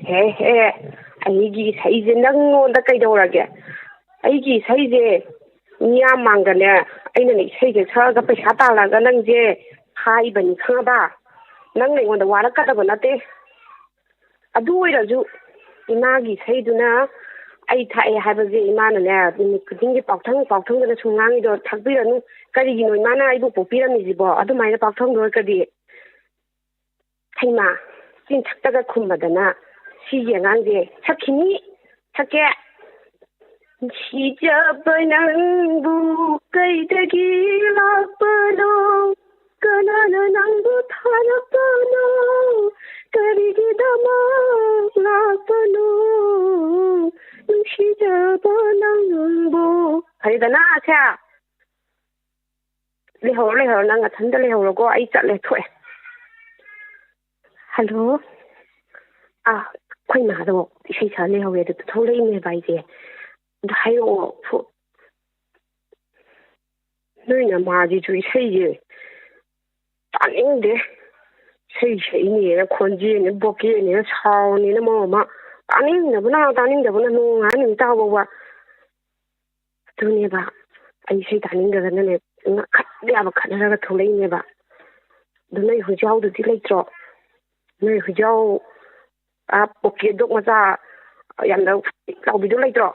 ꯍꯦ ꯑꯩꯒꯤ ꯏꯁꯩꯁꯦ ꯅꯪꯉꯣꯟꯗ ꯀꯩꯗꯧꯔꯒꯦ ꯑꯩꯒꯤ ꯏꯁꯩꯁꯦ ꯃꯤꯌꯥꯝ ꯃꯥꯡꯗꯅꯦ ꯑꯩꯅꯅꯦ ꯏꯁꯩꯁꯦ ꯁꯛꯑꯒ ꯄꯩꯁꯥ ꯇꯥꯜꯂꯒ ꯅꯪꯁꯦ ꯍꯥꯏꯕꯅꯤ ꯈꯪꯉꯕ ꯅꯪꯅ ꯑꯩꯉꯣꯟꯗ ꯋꯥꯔꯛꯀꯗꯕ ꯅꯠꯇꯦ ꯑꯗꯨ ꯑꯣꯏꯔꯁꯨ ꯏꯃꯥꯒꯤ ꯏꯁꯩꯗꯨꯅ ꯑꯩ ꯊꯛꯑꯦ ꯍꯥꯏꯕꯁꯦ ꯏꯃꯥꯅꯅꯦ ꯅꯨꯃꯤꯠ ꯈꯨꯗꯤꯡꯒꯤ ꯄꯥꯎꯊꯪꯗꯅ ꯁꯨꯝ ꯉꯥꯡꯉꯤꯗꯣ ꯊꯛꯄꯤꯔꯅꯨ ꯀꯔꯤꯒꯤꯅꯣ ꯏꯃꯥꯅ ꯑꯩꯕꯨ ꯄꯣꯛꯄꯤꯔꯝꯃꯤꯁꯤꯕꯣ ꯑꯗꯨꯃꯥꯏꯅ ꯄꯥꯎꯊꯪꯗꯣꯔꯒꯗꯤ ꯍꯩꯃꯥ ꯆꯤꯟꯊꯛꯇꯒ ꯈꯨꯝꯕꯗꯅ ꯁꯤꯒꯤ ꯑꯉꯥꯡꯁꯦ ꯊꯛꯈꯤꯅꯤ ꯊꯛꯀꯦ ꯅꯨꯡꯁꯤꯖꯕ ꯅꯪꯕꯨ ꯀꯩꯗꯒꯤ ꯂꯥꯛꯄꯅꯣ ꯀꯅꯥꯅ ꯅꯪꯕꯨ ꯊꯥꯔꯛꯄꯅꯣ ꯀꯔꯤꯒꯤꯗꯃꯛ ꯂꯥꯛꯄꯅꯣ ꯅꯨꯡꯁꯤꯖꯕ ꯅꯪꯕꯨ ꯐꯔꯦꯗꯅ ꯑꯁꯦ ꯂꯩꯍꯧꯔꯣ ꯅꯪ ꯃꯊꯟꯇ ꯂꯩꯍꯧꯔꯣꯀꯣ ꯑꯩ ꯆꯠꯂꯦ ꯊꯣꯛꯑꯦ ꯍꯜꯂꯣ ꯑꯩꯈꯣꯏ ꯃꯥꯗꯣ ꯏꯁꯩ ꯁꯛꯑ ꯂꯩꯍꯧꯋꯦ ꯑꯗꯨ ꯊꯣꯛꯂꯛꯏꯅꯦꯕ ꯑꯩꯁꯦ ꯑꯗꯨ ꯍꯥꯏꯔꯛꯑꯣ ꯅꯣꯏ ꯅꯃꯥꯁꯤꯁꯨ ꯏꯁꯩꯁꯦ ꯇꯥꯅꯤꯡꯗꯦ ꯏꯁꯩ ꯁꯛꯏꯅꯦꯅ ꯈꯣꯟꯖꯦꯜꯅꯦ ꯕꯣꯀꯦꯅꯦꯅ ꯁꯥꯎꯅꯦꯅ ꯃꯔꯣꯟ ꯑꯃ ꯇꯥꯅꯤꯡꯗꯕꯅ ꯅꯣꯡꯉꯥꯜ ꯅꯨꯃꯤꯠ ꯇꯥꯕꯧꯕ ꯑꯗꯨꯅꯦꯕ ꯑꯩ ꯏꯁꯩ ꯇꯥꯅꯤꯡꯗꯗꯅꯅꯦ ꯈꯠꯄ ꯌꯥꯕ ꯈꯠꯅꯔꯒ ꯊꯣꯛꯂꯛꯏꯅꯦꯕ ꯑꯗꯨ ꯅꯣꯏ ꯍꯨꯏꯖꯥꯎꯗꯨꯗꯤ ꯂꯩꯇ꯭ꯔꯣ ꯅꯣꯏ ꯍꯨꯏꯖꯥꯎ ꯄꯣꯀꯦꯠ ꯗꯣꯛ ꯃꯆꯥ ꯌꯥꯝꯅ ꯂꯥꯎꯕꯤꯗꯣ ꯂꯩꯇ꯭ꯔꯣ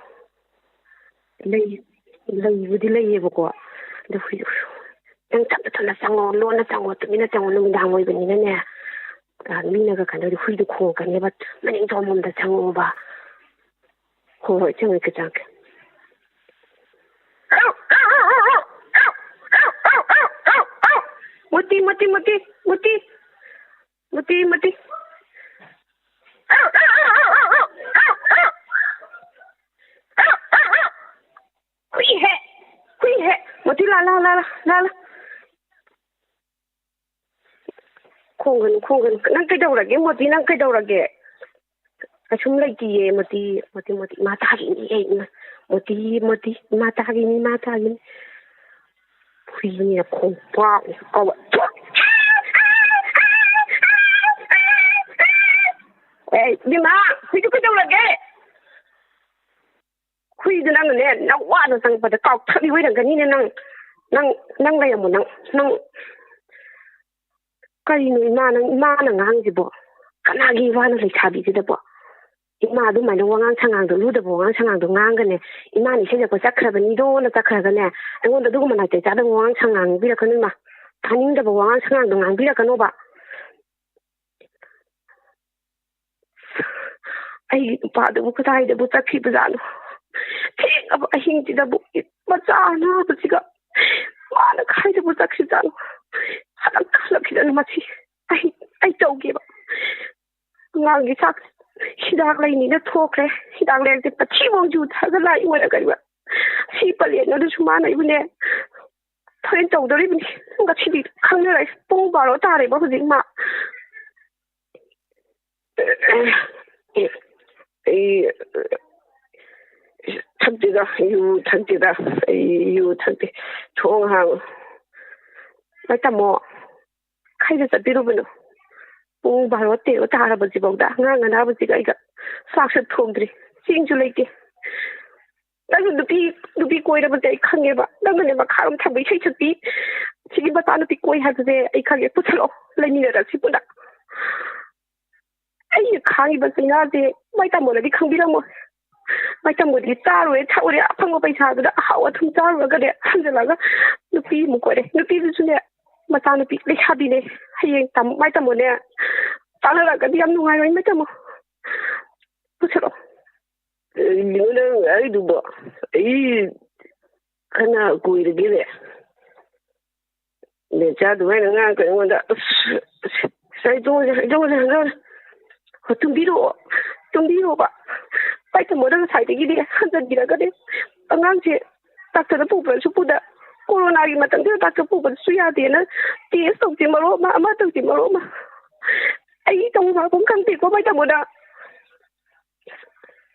ꯂꯩꯕꯨꯗꯤ ꯂꯩꯌꯦꯕꯀꯣ ꯑꯗꯨ ꯅꯪ ꯊꯞꯅ ꯆꯪꯉꯣ ꯂꯣꯟꯅ ꯆꯪꯉꯣ ꯇꯨꯃꯤꯟꯅ ꯆꯪꯉꯣ ꯅꯨꯃꯤꯗꯥꯡ ꯑꯣꯏꯕꯅꯤꯅꯅꯦ ꯃꯤꯅꯒ ꯀꯩꯅꯣꯗꯤ ꯍꯨꯏꯗꯣ ꯈꯣꯡꯉꯛꯀꯅꯦꯕ ꯃꯅꯤꯡ ꯊꯣꯡꯂꯣꯝꯗ ꯆꯪꯉꯣꯕ ꯍꯣꯏ ꯆꯪꯉꯛꯀꯦ ꯃꯨꯇꯤ ꯍꯨꯏꯍꯦ ꯃꯨꯇꯤ ꯂꯥ ꯈꯣꯡꯒꯅꯨ ꯅꯪ ꯀꯩꯗꯧꯔꯒꯦ ꯃꯣꯇꯤ ꯅꯪ ꯀꯩꯗꯧꯔꯒꯦ ꯀꯩꯁꯨꯝ ꯂꯩꯇꯤꯌꯦ ꯃꯣꯇꯤ ꯏꯃꯥ ꯇꯥꯈꯤꯅꯤ ꯃꯣꯇꯤ ꯏꯃꯥ ꯇꯥꯈꯤꯅꯤ ꯍꯨꯏꯅꯤꯅ ꯈꯣꯡꯄꯥꯛꯅꯤ ꯀꯧꯕ ꯏꯃꯥ ꯍꯨꯏꯗꯨ ꯀꯩꯗꯧꯔꯒꯦ ꯍꯨꯏꯗꯨ ꯅꯪꯅꯅꯦ ꯅꯪ ꯋꯥꯅ ꯆꯪꯉꯛꯄꯗ ꯀꯥꯎꯊꯠꯂꯤ ꯑꯣꯏꯔꯝꯒꯅꯤꯅꯦ ꯅꯪ ꯂꯩꯔꯝꯃꯣ ꯅꯪ ꯀꯔꯤꯅꯣ ꯏꯃꯥꯅ ꯉꯥꯡꯁꯤꯕꯣ ꯀꯅꯥꯒꯤ ꯋꯥꯅ ꯂꯩꯁꯥꯕꯤꯁꯤꯗꯕꯣ ꯏꯃꯥ ꯑꯗꯨꯃꯥꯏꯅ ꯋꯥꯉꯥꯡ ꯁꯉꯥꯡꯗꯣ ꯂꯨꯗꯕ ꯋꯥꯉꯥꯡ ꯁꯉꯥꯡꯗꯣ ꯉꯥꯡꯒꯅꯦ ꯏꯃꯥꯅ ꯏꯁꯩ ꯁꯛꯄ ꯆꯠꯈ꯭ꯔꯕꯅꯤꯗꯣꯅ ꯆꯠꯈ꯭ꯔꯒꯅꯦ ꯑꯩꯉꯣꯟꯗ ꯑꯗꯨꯒꯨꯝꯕ ꯅꯥꯇꯩ ꯆꯥꯗꯕ ꯋꯥꯉꯥꯡ ꯁꯉꯥꯡ ꯉꯥꯡꯕꯤꯔꯛꯀꯅꯨ ꯏꯃꯥ ꯇꯥꯅꯤꯡꯗꯕ ꯋꯥꯉꯥꯡ ꯁꯉꯥꯡꯗꯣ ꯉꯥꯡꯕꯤꯔꯛꯀꯅꯣꯕ ꯑꯩꯒꯤ ꯅꯨꯄꯥꯗꯨꯕꯨ ꯀꯗꯥꯏꯗꯕꯨ ꯆꯠꯈꯤꯕꯖꯥꯠꯅꯣ ꯊꯦꯡꯉꯕ ꯑꯍꯤꯡꯁꯤꯗꯕꯨ ꯃꯆꯥ ꯑꯅꯥꯕꯁꯤꯒ ꯃꯥꯅ ꯀꯥꯏꯗꯕꯨ ꯆꯠꯈꯤꯕꯖꯥꯠꯅꯣ ꯍꯜꯂꯛꯈꯤꯗꯅ ꯃꯁꯤ ꯑꯩ ꯇꯧꯒꯦꯕ ꯑꯉꯥꯡꯒꯤ ꯆꯥꯛ ꯍꯤꯗꯥꯛ ꯂꯩꯅꯤꯅ ꯊꯣꯛꯈ꯭ꯔꯦ ꯍꯤꯗꯥꯛ ꯂꯩꯔꯛꯇꯦ ꯄꯊꯤꯐꯥꯎ ꯌꯨꯊꯛꯑꯒ ꯂꯥꯛꯏ ꯑꯣꯏꯔꯒꯅꯤꯕ ꯁꯤ ꯄꯂꯦꯟꯅꯗꯨꯁꯨ ꯃꯥꯅ ꯑꯩꯕꯨꯅꯦ ꯊꯣꯔꯦꯟ ꯇꯧꯗꯣꯔꯤꯕꯅꯤ ꯉꯁꯤꯗꯤ ꯈꯪꯅꯔꯦ ꯄꯨꯡ 12 ꯇꯥꯔꯦꯕ ꯍꯧꯖꯤꯛ ꯃꯥ ꯑꯩ ꯊꯛꯇꯦꯗ ꯑꯩ ꯌꯨ ꯊꯛꯇꯦ ꯊꯣꯡ ꯍꯥꯡꯉꯨ ꯚꯥꯏ ꯇꯥꯃꯣ ꯈꯩꯗ ꯆꯠꯄꯤꯔꯨꯕꯅꯣ ꯄꯨꯡ 12 ꯇꯥꯔꯕꯁꯤꯐꯥꯎꯗ ꯑꯉꯥꯡ ꯑꯅꯥꯕꯁꯤꯒ ꯑꯩꯒ ꯆꯥꯛꯁꯨ ꯊꯣꯡꯗ꯭ꯔꯤ ꯆꯦꯡꯁꯨ ꯂꯩꯇꯦ ꯅꯪꯁꯨ ꯅꯨꯄꯤ ꯀꯣꯏꯔꯕꯁꯦ ꯑꯩ ꯈꯪꯉꯦꯕ ꯅꯪꯅꯅꯦ ꯃꯈꯥꯔꯣꯝ ꯊꯝꯕ ꯏꯁꯩ ꯁꯛꯄꯤ ꯁꯤꯒꯤ ꯃꯆꯥꯅꯨꯄꯤ ꯀꯣꯏ ꯍꯥꯏꯕꯁꯦ ꯑꯩ ꯈꯪꯉꯦ ꯄꯨꯁꯜꯂꯛꯑꯣ ꯂꯩꯃꯤꯟꯅꯔꯁꯤ ꯄꯨꯟꯅ ꯑꯩꯅ ꯈꯥꯡꯉꯤꯕ ꯆꯩꯅꯥꯁꯦ ꯃꯥꯏ ꯇꯥꯃꯣꯅꯗꯤ ꯈꯪꯕꯤꯔꯝꯃꯣꯏ ꯃꯥꯏ ꯇꯥꯃꯣꯗꯤ ꯆꯥꯔꯨꯔꯦ ꯊꯛꯎꯔꯦ ꯑꯐꯪꯕ ꯄꯩꯁꯥꯗꯨꯗ ꯑꯍꯥꯎ ꯑꯊꯨꯝ ꯆꯥꯔꯨꯔꯒꯅꯦ ꯍꯟꯖꯤꯜꯂꯒ ꯅꯨꯄꯤ ꯑꯃꯨꯛ ꯀꯣꯏꯔꯦ ꯅꯨꯄꯤꯗꯨꯁꯨꯅꯦ ꯃꯆꯥꯅꯨꯄꯤ ꯂꯩꯁꯥꯕꯤꯅꯦ ꯍꯌꯦꯡ ꯃꯥꯏ ꯇꯥꯃꯣꯅꯦ ꯆꯥꯅꯔꯛꯑꯒꯗꯤ ꯌꯥꯝ ꯅꯨꯡꯉꯥꯏꯔꯣꯏ ꯃꯥꯏ ꯇꯥꯃꯣ ꯄꯨꯁꯜꯂꯛꯑꯣ ꯅꯪ ꯑꯩꯗꯨꯕꯣ ꯑꯩ ꯀꯅꯥ ꯀꯣꯏꯔꯒꯦꯅꯦ ꯅꯦꯆꯥ ꯑꯗꯨꯃꯥꯏꯅ ꯉꯥꯡꯉꯛꯀ ꯑꯩꯉꯣꯟꯗ ꯍꯣꯏ ꯇꯨꯝꯕꯤꯔꯣꯕ ꯃꯥꯏ ꯇꯥꯃꯣꯗ ꯉꯁꯥꯏꯗꯒꯤꯗꯤ ꯍꯟꯖꯟꯕꯤꯔꯒꯅꯦ ꯑꯉꯥꯡꯁꯦ ꯗꯥꯛꯇꯔꯗ ꯄꯨꯕ꯭ꯔꯁꯨ ꯄꯨꯗ ꯀꯣꯔꯣꯅꯥꯒꯤ ꯃꯇꯝꯗꯨꯗ ꯗꯥꯛꯇꯔ ꯄꯨꯕꯗꯁꯨ ꯌꯥꯗꯦꯅ ꯇꯦꯁ ꯇꯧꯁꯦ ꯃꯔꯣ ꯑꯃ ꯇꯧꯁꯦ ꯃꯔꯣ ꯑꯃ ꯑꯩ ꯇꯧꯕ ꯂꯥꯛꯐꯝ ꯈꯪꯗꯦꯀꯣ ꯃꯥꯏ ꯇꯥꯃꯣꯗ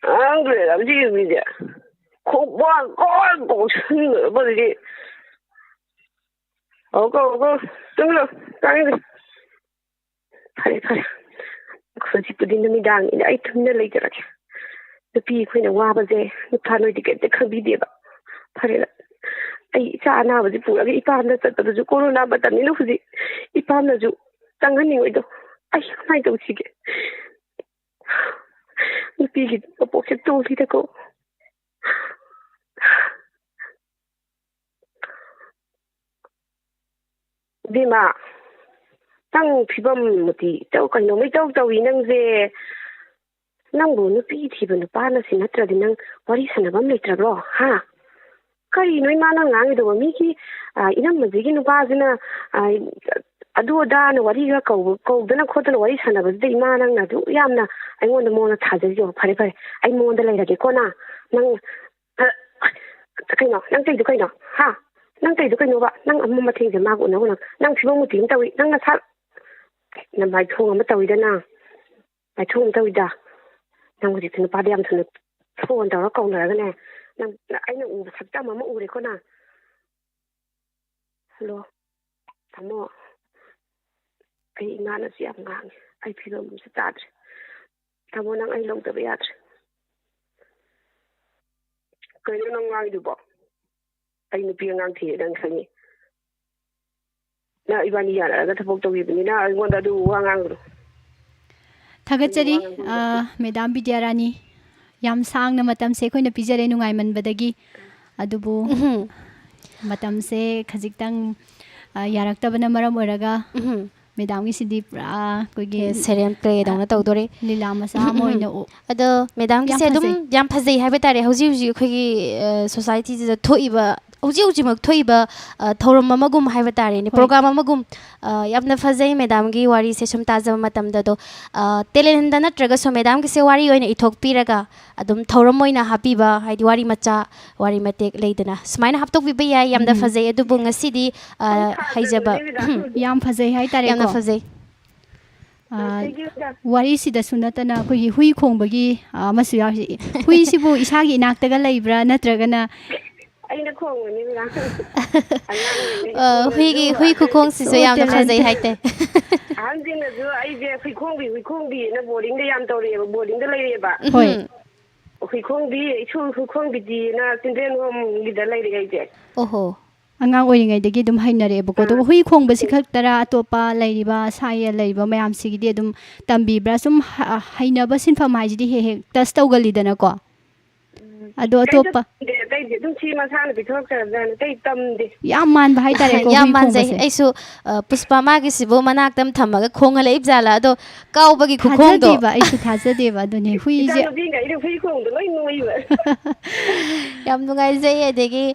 ꯈꯪꯗ꯭ꯔꯦꯗ ꯁꯤꯒꯤ ꯃꯤꯁꯦ ꯈꯣꯡꯄꯥꯛ ꯀꯣꯛꯁꯟꯅꯕꯗꯤ ꯀꯧ ꯆꯪꯂꯣ ꯇꯥꯅꯤꯡꯗꯦ ꯐꯔꯦ ꯍꯧꯖꯤꯛꯄꯨꯗꯤ ꯅꯨꯃꯤꯗꯥꯡꯅꯤꯅ ꯑꯩ ꯇꯨꯃꯤꯟꯅ ꯂꯩꯖꯔꯒꯦ ꯅꯨꯄꯤ ꯑꯩꯈꯣꯏꯅ ꯋꯥꯕꯁꯦ ꯅꯨꯄꯥ ꯅꯣꯏꯗꯤ ꯀꯩꯝꯇ ꯈꯪꯕꯤꯗꯦꯕ ꯐꯔꯦ ꯑꯩ ꯏꯆꯥ ꯑꯅꯥꯕꯁꯤ ꯄꯨꯔꯒ ꯏꯄꯥꯝꯗ ꯆꯠꯄꯗꯨꯁꯨ ꯀꯣꯔꯣꯅꯥ ꯃꯇꯝꯅꯤꯅ ꯍꯧꯖꯤꯛ ꯏꯄꯥꯝꯅꯁꯨ ꯆꯪꯍꯟꯅꯤꯡꯉꯣꯏꯗꯣ ꯑꯩ ꯀꯃꯥꯏꯅ ꯇꯧꯁꯤꯒꯦ ꯅꯨꯄꯤꯒꯤ ꯃꯄꯣꯛꯁꯦ ꯇꯣꯜꯂꯤꯗꯀꯣ Bima, tang phibam muti tau kaino mai tau tawi nang je nang bu nu pi thi ban pa na sinatra din nang wari sanabam letra bro ha kari noi ma nang ngang do mi ki inam maji gi nu ba jina adu da na wari ga ko dana khodana wari sanaba de ma nang na du yamna ai ngon mo na thaje jo phare phare ai mo da lai ra ge ko na nang kaino nang tai du kaino ha nang tai du kaino ba nang amma ma thing je ma go na nang phibam muti tawi nang na sa na bai thong ma tawi da na bai thong tawi da nang ji tin pa diam thun phone da ko na ga ne nang ai na u sakta ma u re ko na hello tamo ai na na si am ngang ai phibam sa ta tamo nang ai long da ba ya ko ni nang ngang du bo ai nu pi ngang thi dang khani na ibani ya ga thapok to bi ni na ai ngon da du wa ngang du Thagachari Madam Bidyarani yam sang na matam se khoi na pijare nungai man badagi adubu matam se khajik-tang yaraktabana maram oraga Madam gi sidi pra koi gi serial play dong na tawdore lila masa moina ado Madam gi se dum yam phazai haiba tare hauji hauji khoi gi society ji thoiba hauji hauji mak thoiba thorom amagum haiba tare ni program amagum yamna phazai Madam gi wari se sum tajaba matam da do telen da natraga so Madam gi se wari oina ithok piraga adum thorom oina hapiba haidi wari macha wari matek leidana sumaina haptok bi ya yamna phazai adu bunga sidi haijaba yam phazai hai tare yamna phazai wari sida sunatana koi hui khongbagi amasu ya hui sibu isagi inaktaga leibra natragana aina khong ni la hui khu khong si so yamna phazai haite an jin na ju ai je hui khong bi na boarding da yam tawre boarding da lai ba hoi hui khong bi di na children home gi da lai gai je oho angang oringai dum hainare bako to hui khongba sikhak tara atopa lairiba saya lairiba mayam sigidi dum tambibra sum hainaba sinfam haijidi he test tawgalidana ko ado atopa dum chi ma sana bi thok sa dan tai tam de yam man ba haitare ko yam man jai aisu puspa ma gi sibo manak tam thamaga khonga le ibjala ado kaubagi khu khong do ba aisu thaja deba duni hui je bi ga ida hui khong do loi noi ba yam nungai jai adegi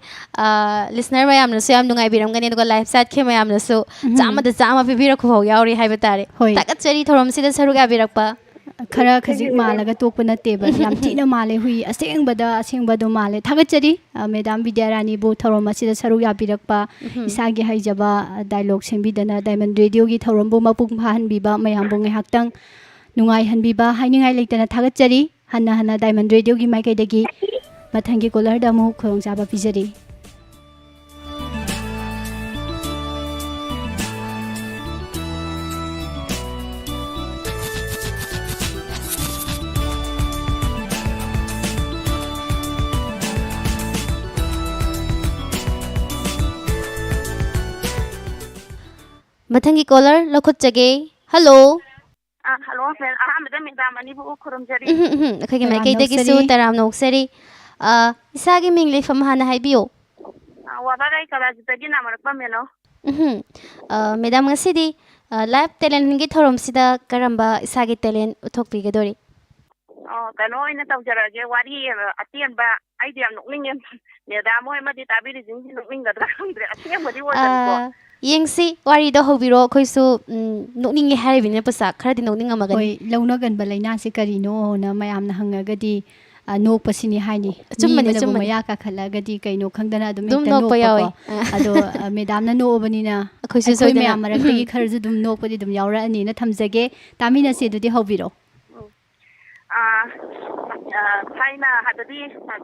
listener mayam na so yam nungai biram gani do live chat khe mayam na so chama da chama bi bira khu hau yauri haiba tare takat chari thorom sida saruga birakpa khara khajik malaga tokpa natteba yam thina male hui asengbado male thagachari Madam Bidyarani bu thorom asida saru ya birakpa isagi haijaba dialogue sengbidana Diamond Radio gi thorom bu mapung phahan biba mayam bu ngai nungai han biba hainingai leitana thagachari hanna Diamond Radio gi mai kaidagi mathangi caller da mu khorong jaba pijari mathangi caller lakhut jage hello hello friend ahamda Madam ani bu khurum jari akhagi mai kai dagi su taram nok seri isagi mingli fam hana haibiyo wabagai kala jitagi namarak pa meno Madam ngasidi live talent ngi thorom sida karamba isagi talent uthok pigadori kano ina tawjarage wari atian ba idea nokningen Madam moi madi tabiri jingi nokning gadra khamdre atian madi wajan ko yengsi wari do hobiro khoisu nokningi haribine pasa kharadi nokning amagani hoi launa gan balaina se karino na mayam na hangagadi nok pasini haini chumani maya ka khalagadi kaino khangdana adum ekta nok yawi ado Madam na no bani na khoisu so mayam marakti kharju dum nok padi dum yaura ani na thamjage tamina se dudi hobiro China hadadi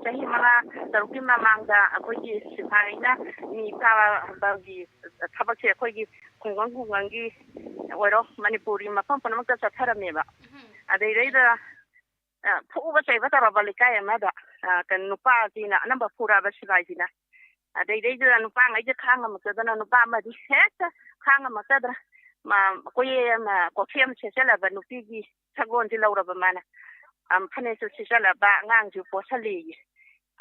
chahi manga taruki mamangda akogi sipaina ni ka bagi thabak se akogi khungwangi oiro Manipuri mafam panamak ta tharameba adai reida phuba chaiba taraba likai amada kan nupa jina anamba phura ba sibai jina adai reida nupa ngai je khanga makadana nupa madi hekta khanga makadra ma koye ma kokhem chesela ba nupi gi sagon ji laura ba mana phane su sisala ba ngang ju posali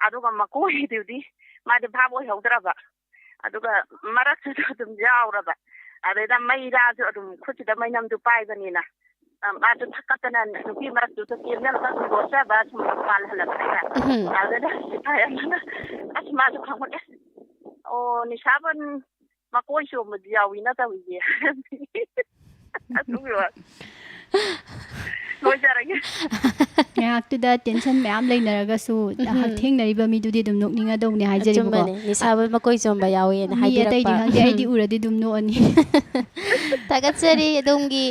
ꯑꯗꯨꯒ ꯃꯀꯣꯏꯗꯨꯗꯤ ꯃꯥꯗꯤ ꯚꯥꯞ ꯑꯣꯏꯍꯧꯗ꯭ꯔꯕ ꯑꯗꯨꯒ ꯃꯔꯛꯁꯤꯗ ꯑꯗꯨꯝ ꯌꯥꯎꯔꯕ ꯑꯗꯩꯗ ꯃꯩꯔꯥꯁꯨ ꯑꯗꯨꯝ ꯈꯨꯠꯁꯤꯗ ꯃꯩꯅꯝꯗꯨ ꯄꯥꯏꯕꯅꯤꯅ ꯃꯥꯁꯨ ꯊꯛꯀꯠꯇꯅ ꯅꯨꯄꯤ ꯃꯔꯛꯇꯨꯗ ꯆꯦꯟꯖꯜꯂꯒ ꯑꯗꯨꯝ ꯂꯣꯠꯆꯕ ꯁꯨꯝ ꯃꯥꯜꯍꯜꯂꯛꯄ ꯑꯗꯨꯗ ꯁꯤꯐꯥꯏ ꯑꯃꯅ ꯑꯁ ꯃꯥꯁꯨ ꯈꯪꯕꯅꯦ ꯑꯣ ꯅꯤꯁꯥꯕꯟ ꯃꯀꯣꯏ ꯆꯣꯝꯕꯗꯤ ꯌꯥꯎꯏꯅ ꯇꯧꯏꯁꯦ ꯑꯗꯨꯒꯤ ꯋꯥ ꯂꯣꯏꯖꯔꯒꯦ ꯉꯥꯏꯍꯥꯛꯇꯨꯗ ꯇꯦꯟꯁꯟ ꯃꯌꯥꯝ ꯂꯩꯅꯔꯒꯁꯨ ꯊꯦꯡꯅꯔꯤꯕ ꯃꯤꯗꯨꯗꯤ ꯑꯗꯨꯝ ꯅꯣꯛꯅꯤꯡꯉꯗꯧꯅꯦ ꯍꯥꯏꯖꯔꯤꯕꯀꯣ ꯑꯆꯨꯝꯕꯅꯦ ꯅꯤꯁꯥꯕ ꯃꯀꯣꯏ ꯆꯣꯝꯕ ꯌꯥꯎꯋꯦꯅ ꯃꯤ ꯑꯇꯩꯗꯤ ꯍꯥꯏꯕꯤꯔꯛꯄ ꯈꯪꯗꯦ ꯑꯩꯗꯤ ꯎꯔꯗꯤ ꯑꯗꯨꯝ ꯅꯣꯛꯑꯅꯤ ꯊꯥꯒꯠꯆꯔꯤ ꯑꯗꯣꯝꯒꯤ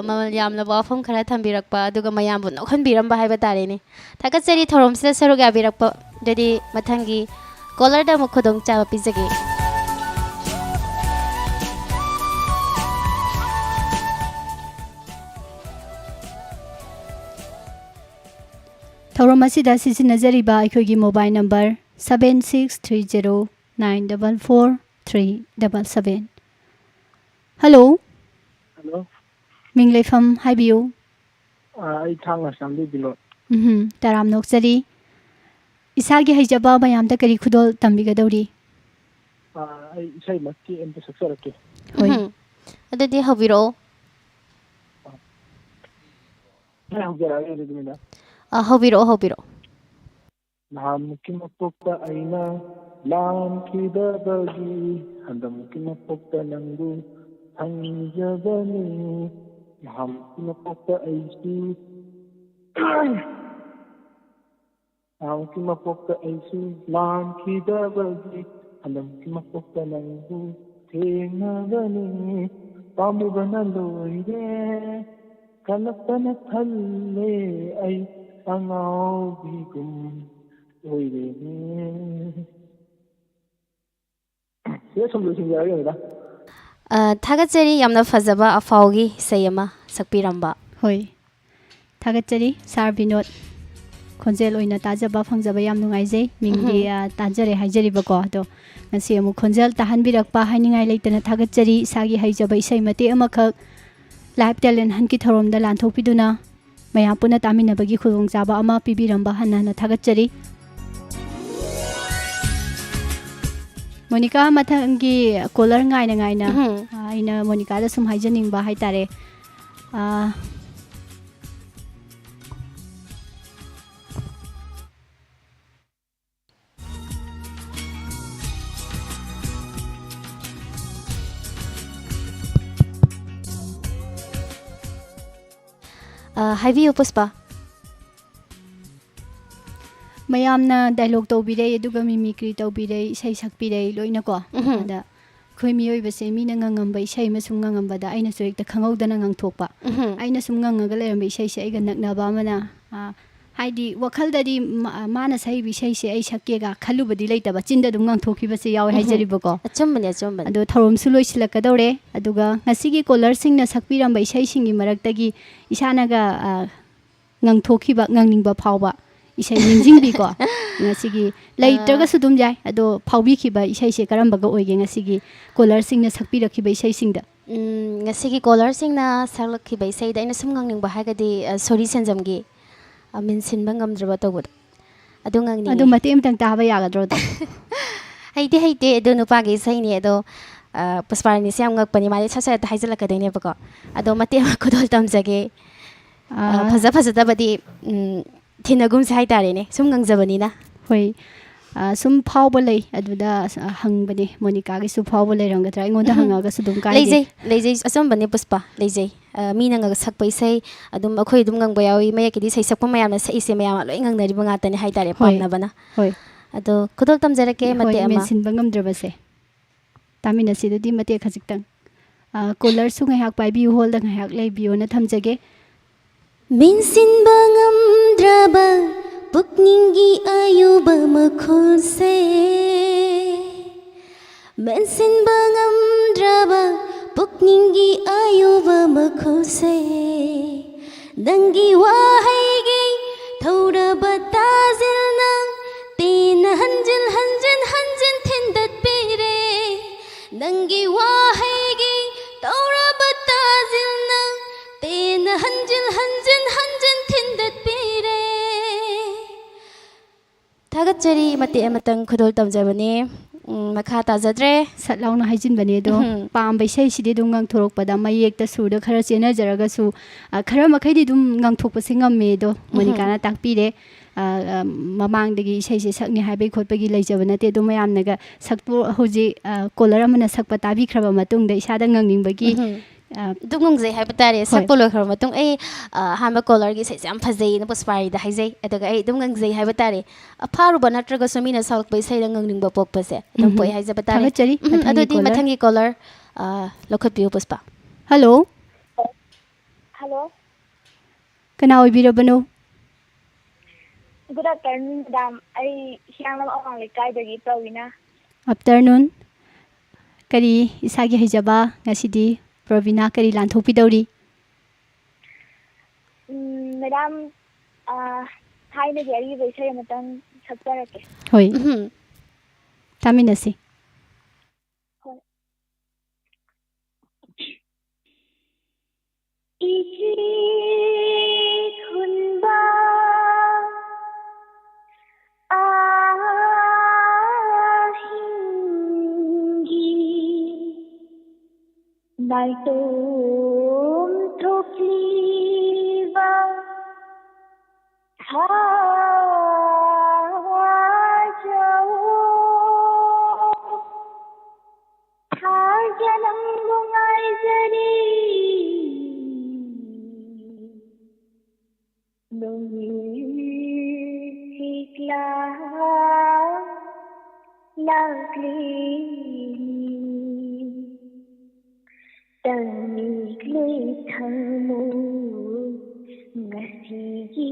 ꯃꯃꯜ ꯌꯥꯝꯂꯕ ꯋꯥꯐꯝ ꯈꯔ ꯊꯝꯕꯤꯔꯛꯄ ꯑꯗꯨꯒ ꯃꯌꯥꯝꯕꯨ ꯅꯣꯛꯍꯟꯕꯤꯔꯝꯕ ꯍꯥꯏꯕ ꯇꯥꯔꯦꯅꯦ ꯊꯥꯒꯠꯆꯔꯤ ꯊꯧꯔꯝꯁꯤꯗ ꯁꯔꯨꯛ ꯌꯥꯕꯤꯔꯛꯄ ꯑꯗꯨꯗꯤ ꯃꯊꯪꯒꯤ ꯀꯣꯂꯔꯗ ꯑꯃꯨꯛ ꯈꯨꯗꯣꯡꯆꯥꯕ ꯄꯤꯖꯒꯦ ꯊꯧꯔꯝ ꯑꯁꯤꯗ ꯁꯤꯖꯤꯟꯅꯖꯔꯤꯕ ꯑꯩꯈꯣꯏꯒꯤ ꯃꯣꯕꯥꯏꯜ ꯅꯝꯕꯔ 7630944377 ꯍꯜꯂꯣ ꯍꯜꯂꯣ ꯃꯤꯡ ꯂꯩꯐꯝ ꯍꯥꯏꯕꯤꯌꯨ ꯑꯩ ꯊꯥꯡ ꯑꯁꯥꯝꯗꯒꯤ ꯕꯤꯅꯣꯗ ꯇꯔꯥꯝ ꯅꯣꯛꯆꯔꯤ ꯏꯁꯥꯒꯤ ꯍꯩꯖꯕ ꯃꯌꯥꯝꯗ ꯀꯔꯤ ꯈꯨꯗꯣꯜ ꯇꯝꯕꯤꯒꯗꯧꯔꯤ ꯑꯩ ꯏꯁꯩꯃꯛꯇꯤ ꯑꯝꯇ ꯁꯛꯆꯔꯛꯀꯦ ꯍꯣꯏ ꯑꯗꯨꯗꯤ ꯍꯧꯕꯤꯔꯛꯑꯣ ꯑꯩ ꯍꯧꯖꯔꯛꯑꯒꯦ ꯑꯗꯨꯗꯤ ꯃꯦꯗꯥꯝ ꯍꯧꯕꯤꯔꯛꯑꯣ ꯅꯍꯥꯟꯃꯨꯛꯀꯤ ꯃꯄꯣꯛꯇ ꯑꯩꯅ ꯂꯥꯟꯈꯤꯗꯕꯒꯤ ꯍꯟꯗꯛꯃꯨꯛꯀꯤ ꯃꯄꯣꯛꯇ ꯅꯪꯕꯨ ꯐꯪꯖꯕꯅꯤ ꯅꯍꯥꯟꯃꯨꯛꯀꯤ ꯃꯄꯣꯛꯇ ꯑꯩꯁꯨ ꯅꯍꯥꯟꯃꯨꯛꯀꯤ ꯃꯄꯣꯛꯇ ꯑꯩꯁꯨ ꯂꯥꯟꯈꯤꯗꯕꯒꯤ ꯍꯟꯗꯛꯃꯨꯛꯀꯤ ꯃꯄꯣꯛꯇ ꯅꯪꯕꯨ ꯊꯦꯡꯅꯒꯅꯤ ꯄꯥꯝꯃꯨꯕꯅ ꯂꯣꯏꯔꯦ ꯀꯜꯂꯛꯄꯅ ꯊꯜꯂꯦ ꯑꯩ ꯑꯉꯥꯎꯕꯤꯒꯨꯝ ꯑꯣꯏꯔꯦꯅꯦ ꯁꯤꯗ ꯁꯨꯝ ꯂꯣꯏꯁꯤꯟꯖꯔꯒꯦ ꯃꯦꯗꯥꯝ ꯊꯥꯒꯠꯆꯔꯤ ꯌꯥꯝꯅ ꯐꯖꯕ ꯑꯐꯥꯎꯒꯤ ꯏꯁꯩ ꯑꯃ ꯁꯛꯄꯤꯔꯝꯕ ꯍꯣꯏ ꯊꯥꯒꯠꯆꯔꯤ ꯁꯥꯔ ꯕꯤꯅꯣꯗ ꯈꯣꯟꯖꯦꯜ ꯑꯣꯏꯅ ꯇꯥꯖꯕ ꯐꯪꯖꯕ ꯌꯥꯝ ꯅꯨꯡꯉꯥꯏꯖꯩ ꯃꯤꯡꯗꯤ ꯇꯥꯖꯔꯦ ꯍꯥꯏꯖꯔꯤꯕꯀꯣ ꯑꯗꯣ ꯉꯁꯤ ꯑꯃꯨꯛ ꯈꯣꯟꯖꯦꯜ ꯇꯥꯍꯟꯕꯤꯔꯛꯄ ꯍꯥꯏꯅꯤꯡꯉꯥই ꯂꯩꯇꯅ ꯊꯥꯒꯠꯆꯔꯤ ꯏꯁꯥꯒꯤ ꯍꯩꯖꯕ ꯏꯁꯩ ꯃꯇꯦꯛ ꯑꯃꯈꯛ ꯂꯥꯏꯐ ꯇꯦꯂꯦꯟ ꯍꯟꯠꯀꯤ ꯊꯧꯔꯝꯗ ꯂꯥꯟꯊꯣꯛꯄꯤꯗꯨꯅ ꯃꯌꯥꯝ ꯄꯨꯟꯅ ꯇꯥꯃꯤꯟꯅꯕꯒꯤ ꯈꯨꯗꯣꯡꯆꯥꯕ ꯑꯃ ꯄꯤꯕꯤꯔꯝꯕ ꯍꯟꯅ ꯍꯟꯅ ꯊꯥꯒꯠꯆꯔꯤ ꯃꯣꯅꯤꯀꯥ ꯃꯊꯪꯒꯤ ꯀꯣꯂꯔ ꯉꯥꯏꯅ ꯑꯩꯅ ꯃꯣꯅꯤꯀꯥꯗ ꯁꯨꯝ ꯍꯥꯏꯖꯅꯤꯡꯕ ꯍꯥꯏꯇꯥꯔꯦ ꯍꯥꯏꯕꯤꯌꯨ ꯄꯨꯁꯄꯥ ꯃꯌꯥꯝꯅ ꯗꯥꯏꯂꯣꯛ ꯇꯧꯕꯤꯔꯩ ꯑꯗꯨꯒ ꯃꯤꯃꯤꯀ꯭ꯔꯤ ꯇꯧꯕꯤꯔꯩ ꯏꯁꯩ ꯁꯛꯄꯤꯔꯩ ꯂꯣꯏꯅꯀꯣ ꯑꯗ ꯑꯩꯈꯣꯏ ꯃꯤꯑꯣꯏꯕꯁꯦ ꯃꯤꯅ ꯉꯪꯉꯝꯕ ꯏꯁꯩ ꯑꯃ ꯁꯨꯝ ꯉꯪꯉꯝꯕꯗ ꯑꯩꯅꯁꯨ ꯍꯦꯛꯇ ꯈꯪꯍꯧꯗꯅ ꯉꯪꯊꯣꯛꯄ ꯑꯩꯅ ꯁꯨꯝ ꯉꯪꯉꯒ ꯂꯩꯔꯝꯕ ꯏꯁꯩꯁꯦ ꯑꯩꯒ ꯅꯛꯅꯕ ꯑꯃꯅ ꯍꯥꯏꯗꯤ ꯋꯥꯈꯜꯗꯗꯤ ꯃꯥꯅ ꯁꯛꯏꯕ ꯏꯁꯩꯁꯦ ꯑꯩ ꯁꯛꯀꯦꯒ ꯈꯜꯂꯨꯕꯗꯤ ꯂꯩꯇꯕ ꯆꯤꯟꯗ ꯑꯗꯨꯝ ꯉꯪꯊꯣꯛꯈꯤꯕꯁꯦ ꯌꯥꯎꯋꯦ ꯍꯥꯏꯖꯔꯤꯕꯀꯣ ꯑꯆꯨꯝꯕꯅꯦ ꯑꯗꯣ ꯊꯧꯔꯝꯁꯨ ꯂꯣꯏꯁꯤꯜꯂꯛꯀꯗꯧꯔꯦ ꯑꯗꯨꯒ ꯉꯁꯤꯒꯤ ꯀꯣꯂꯔꯁꯤꯡꯅ ꯁꯛꯄꯤꯔꯝꯕ ꯏꯁꯩꯁꯤꯡꯒꯤ ꯃꯔꯛꯇꯒꯤ ꯏꯁꯥꯅꯒ ꯉꯪꯊꯣꯛꯈꯤꯕ ꯉꯪꯅꯤꯡꯕ ꯐꯥꯎꯕ ꯏꯁꯩ ꯅꯤꯡꯁꯤꯡꯕꯤꯀꯣ ꯉꯁꯤꯒꯤ ꯂꯩꯇ꯭ꯔꯒꯁꯨ ꯑꯗꯨꯝ ꯌꯥꯏ ꯑꯗꯣ ꯐꯥꯎꯕꯤꯈꯤꯕ ꯏꯁꯩꯁꯦ ꯀꯔꯝꯕꯒ ꯑꯣꯏꯒꯦ ꯉꯁꯤꯒꯤ ꯀꯣꯂꯔꯁꯤꯡꯅ ꯁꯛꯄꯤꯔꯛꯈꯤꯕ ꯏꯁꯩꯁꯤꯡꯗ ꯉꯁꯤꯒꯤ ꯀꯣꯂꯔꯁꯤꯡꯅ ꯁꯛꯂꯛꯈꯤꯕ ꯏꯁꯩꯗ ꯑꯩꯅ ꯁꯨꯝ ꯉꯪꯅꯤꯡꯕ ꯍꯥꯏꯔꯒꯗꯤ ꯁꯣꯔꯤ ꯁꯦꯟꯖꯝꯒꯤ ꯃꯤꯟꯁꯤꯟꯕ ꯉꯝꯗ꯭ꯔꯕ ꯇꯧꯕꯗꯣ ꯑꯗꯨ ꯉꯪꯅꯤꯡꯉꯦ ꯑꯗꯨ ꯃꯇꯦꯛ ꯑꯃꯇꯪ ꯇꯥꯕ ꯌꯥꯒꯗ꯭ꯔꯣꯗꯣ ꯍꯩꯇꯦ ꯑꯗꯨ ꯅꯨꯄꯥꯒꯤ ꯏꯁꯩꯅꯤ ꯑꯗꯣ ꯄꯨꯁꯄꯥꯔꯥꯅꯤꯁꯦ ꯌꯥꯝ ꯉꯛꯄꯅꯤ ꯃꯥꯗꯤ ꯁꯠ ꯁꯠ ꯍꯥꯏꯖꯤꯜꯂꯛꯀꯗꯣꯏꯅꯦꯕꯀꯣ ꯑꯗꯣ ꯃꯇꯦꯛ ꯑꯃ ꯈꯨꯗꯣꯜ ꯇꯝꯖꯒꯦ ꯐꯖꯗꯕꯗꯤ ꯊꯤꯅꯒꯨꯝꯁꯦ ꯍꯥꯏꯇꯥꯔꯦꯅꯦ ꯁꯨꯝ ꯉꯪꯖꯕꯅꯤꯅ ꯍꯣꯏ ꯁꯨꯝ ꯐꯥꯎꯕ ꯂꯩ ꯑꯗꯨꯗ ꯍꯪꯕꯅꯦ ꯃꯣꯅꯤꯀꯥꯒꯤꯁꯨ ꯐꯥꯎꯕ ꯂꯩꯔꯝꯒꯗ꯭ꯔꯥ ꯑꯩꯉꯣꯟꯗ ꯍꯪꯉꯒꯁꯨ ꯑꯗꯨꯝ ꯀꯥꯏꯗꯦ ꯂꯩꯖꯩ ꯑꯆꯨꯝꯕꯅꯦ ꯄꯨꯁꯄꯥ ꯂꯩꯖꯩ ꯃꯤꯅ ꯁꯛꯄ ꯏꯁꯩ ꯑꯗꯨꯝ ꯑꯩꯈꯣꯏ ꯑꯗꯨꯝ ꯉꯪꯕ ꯌꯥꯎꯏ ꯃꯌꯦꯛꯀꯤꯗꯤ ꯏꯁꯩ ꯁꯛꯄ ꯃꯌꯥꯝꯅ ꯁꯛꯏꯁꯦ ꯃꯌꯥꯝ ꯂꯣꯏ ꯉꯪꯅꯔꯤꯕ ꯉꯥꯛꯇꯅꯦ ꯍꯥꯏꯇꯥꯔꯦ ꯄꯥꯝꯅꯕꯅ ꯍꯣꯏ ꯑꯗꯣ ꯈꯨꯗꯣꯜ ꯇꯝꯖꯔꯛꯀꯦ ꯍꯣꯏ ꯃꯇꯦꯛ ꯑꯃ ꯃꯦꯟꯁꯤꯟꯕ ꯉꯝꯗ꯭ꯔꯕꯁꯦ ꯇꯥꯃꯤꯟꯅꯁꯤꯗꯗꯤ ꯃꯇꯦꯛ ꯈꯖꯤꯛꯇꯪ ꯀꯣꯂꯔꯁꯨ ꯉꯥꯏꯍꯥꯛ ꯄꯥꯏꯕꯤꯌꯨ ꯍꯣꯜꯗ ꯉꯥꯏꯍꯥꯛ ꯂꯩꯕꯤꯌꯣꯅ ꯊꯝꯖꯒꯦ ꯃꯦꯟꯁꯤꯟꯕ ꯉꯝꯗ꯭ꯔꯕ ꯄꯨꯛꯅꯤꯡꯒꯤ ꯑꯌꯨꯕ ꯃꯈꯣꯜꯁꯦ ꯃꯦꯟꯁꯤꯟꯕ ꯉꯝꯗ꯭ꯔꯕ ꯄꯨꯛꯅꯤꯡꯒꯤ ꯑꯌꯨꯕ ꯃꯈꯣꯜꯁꯦ ꯅꯪꯒꯤ ꯋꯥꯍꯩꯒꯤ ꯊꯧꯔꯕ ꯇꯥꯖꯤꯜꯅ ꯇꯦꯟꯅ ꯍꯟꯖꯤꯟ ꯊꯤꯟꯗꯠꯄꯤꯔꯦ ꯅꯪꯒꯤ ꯋꯥꯍꯩꯒꯤ ꯇꯧꯔꯕ ꯇꯥꯖꯤꯜꯅ ꯇꯦꯟꯅ ꯍꯟꯖꯤꯟ ꯊꯤꯟꯗꯠꯄꯤꯔꯦ ꯊꯥꯒꯠꯆꯔꯤ ꯃꯇꯦꯛ ꯑꯃꯇꯪ ꯈꯨꯗꯣꯜ ꯇꯝꯖꯕꯅꯤ ꯃꯈꯥ ꯇꯥꯖꯗ꯭ꯔꯦ ꯁꯠ ꯂꯥꯎꯅ ꯍꯥꯏꯖꯤꯟꯕꯅꯦ ꯑꯗꯣ ꯄꯥꯝꯕ ꯏꯁꯩꯁꯤꯗꯤ ꯑꯗꯨꯝ ꯉꯥꯡꯊꯣꯔꯛꯄꯗ ꯃꯌꯦꯛꯇ ꯁꯨꯔꯗ ꯈꯔ ꯆꯦꯟꯅꯖꯔꯒꯁꯨ ꯈꯔ ꯃꯈꯩꯗꯤ ꯑꯗꯨꯝ ꯉꯥꯡꯊꯣꯛꯄꯁꯦ ꯉꯝꯃꯦ ꯑꯗꯣ ꯃꯣꯅꯤꯀꯥꯅ ꯇꯥꯛꯄꯤꯔꯦ ꯃꯃꯥꯡꯗꯒꯤ ꯏꯁꯩꯁꯦ ꯁꯛꯅꯤ ꯍꯥꯏꯕꯒꯤ ꯈꯣꯠꯄꯒꯤ ꯂꯩꯖꯕ ꯅꯠꯇꯦ ꯑꯗꯨ ꯃꯌꯥꯝꯅꯒ ꯁꯛꯄꯨ ꯍꯧꯖꯤꯛ ꯀꯣꯂꯔ ꯑꯃꯅ ꯁꯛꯄ ꯇꯥꯕꯤꯈ꯭ꯔꯕ ꯃꯇꯨꯡꯗ ꯏꯁꯥꯗ ꯉꯪꯅꯤꯡꯕꯒꯤ ꯑꯗꯨꯝ ꯉꯪꯖꯩ ꯍꯥꯏꯕ ꯇꯥꯔꯦ ꯁꯛꯄ ꯂꯣꯏꯈ꯭ꯔꯕ ꯃꯇꯨꯡ ꯑꯩ ꯑꯍꯥꯟꯕ ꯀꯣꯂꯔꯒꯤ ꯏꯁꯩꯁꯦ ꯌꯥꯝ ꯐꯖꯩꯅ ꯄꯨꯁꯄꯥꯔꯤꯗ ꯍꯥꯏꯖꯩ ꯑꯗꯨꯒ ꯑꯩ ꯑꯗꯨꯝ ꯉꯪꯖꯩ ꯍꯥꯏꯕ ꯇꯥꯔꯦ ꯐꯥꯔꯨꯕ ꯅꯠꯇ꯭ꯔꯒꯁꯨ ꯃꯤꯅ ꯁꯛꯂꯛꯄ ꯏꯁꯩꯗ ꯉꯪꯅꯤꯡꯕ ꯄꯣꯛꯄꯁꯦ ꯑꯗꯨꯝ ꯄꯣꯛꯑꯦ ꯍꯥꯏꯖꯕ ꯇꯥꯔꯦ ꯊꯥꯒꯠꯆꯔꯤ ꯑꯗꯨꯗꯤ ꯃꯊꯪꯒꯤ ꯀꯣꯂꯔ ꯂꯧꯈꯠꯄꯤꯌꯨ ꯄꯨꯁꯄꯥ ꯍꯜꯂꯣ Hello. ꯀꯅꯥ ꯑꯣꯏꯕꯤꯔꯕꯅꯣ Good afternoon, madam. I Hiyangnam Awang Leikaidagi Pravina. Afternoon ꯀꯔꯤ ꯏꯁꯥꯒꯤ ꯍꯩꯖꯕ ꯉꯁꯤꯗꯤ ꯄ꯭ꯔꯕꯤꯅꯥ ꯀꯔꯤ ꯂꯥꯟꯊꯣꯛꯄꯤꯗꯧꯔꯤ Madam, ꯊꯥꯏꯅꯒꯤ ꯑꯔꯤꯕ ꯏꯁꯩ ꯑꯃꯇꯪ ꯁꯛꯆꯔꯛꯀꯦ. ꯍꯣꯏ ꯇꯥꯃꯤꯟꯅꯁꯤ ꯍꯣꯏ. Ichik hunba ahingi naitom thokliba thajao thajanam gungaizari Sikla lagli Tangikli thamu Ngasigi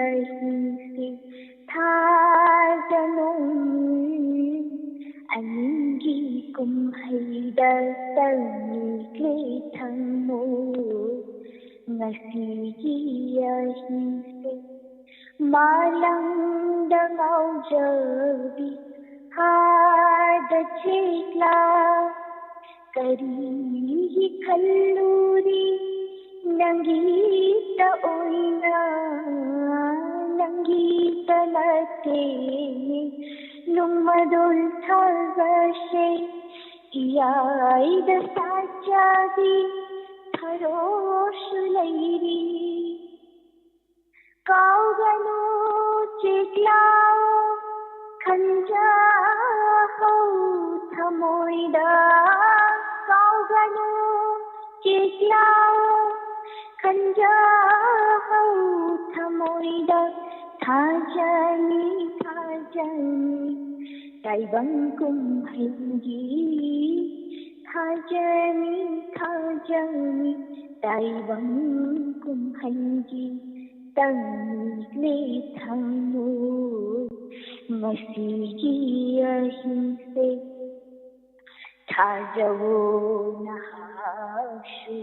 ahisi Thajanum Aningi kumhaida Tangikli thamu Ngasigi ahisi Malang jabi hada chekla kari khalluri nangita oina nangita nate numadul thagashe iyaida sajadi tharosh lairi Kauganu chiklao khanja ho thamoida Kauganu chiklao khanja ho thamoida Thajani Taibang kumhaingi Thajani Taibang kumhaingi Tangikli thamu Ngasigi ahimse Thajawo nahashu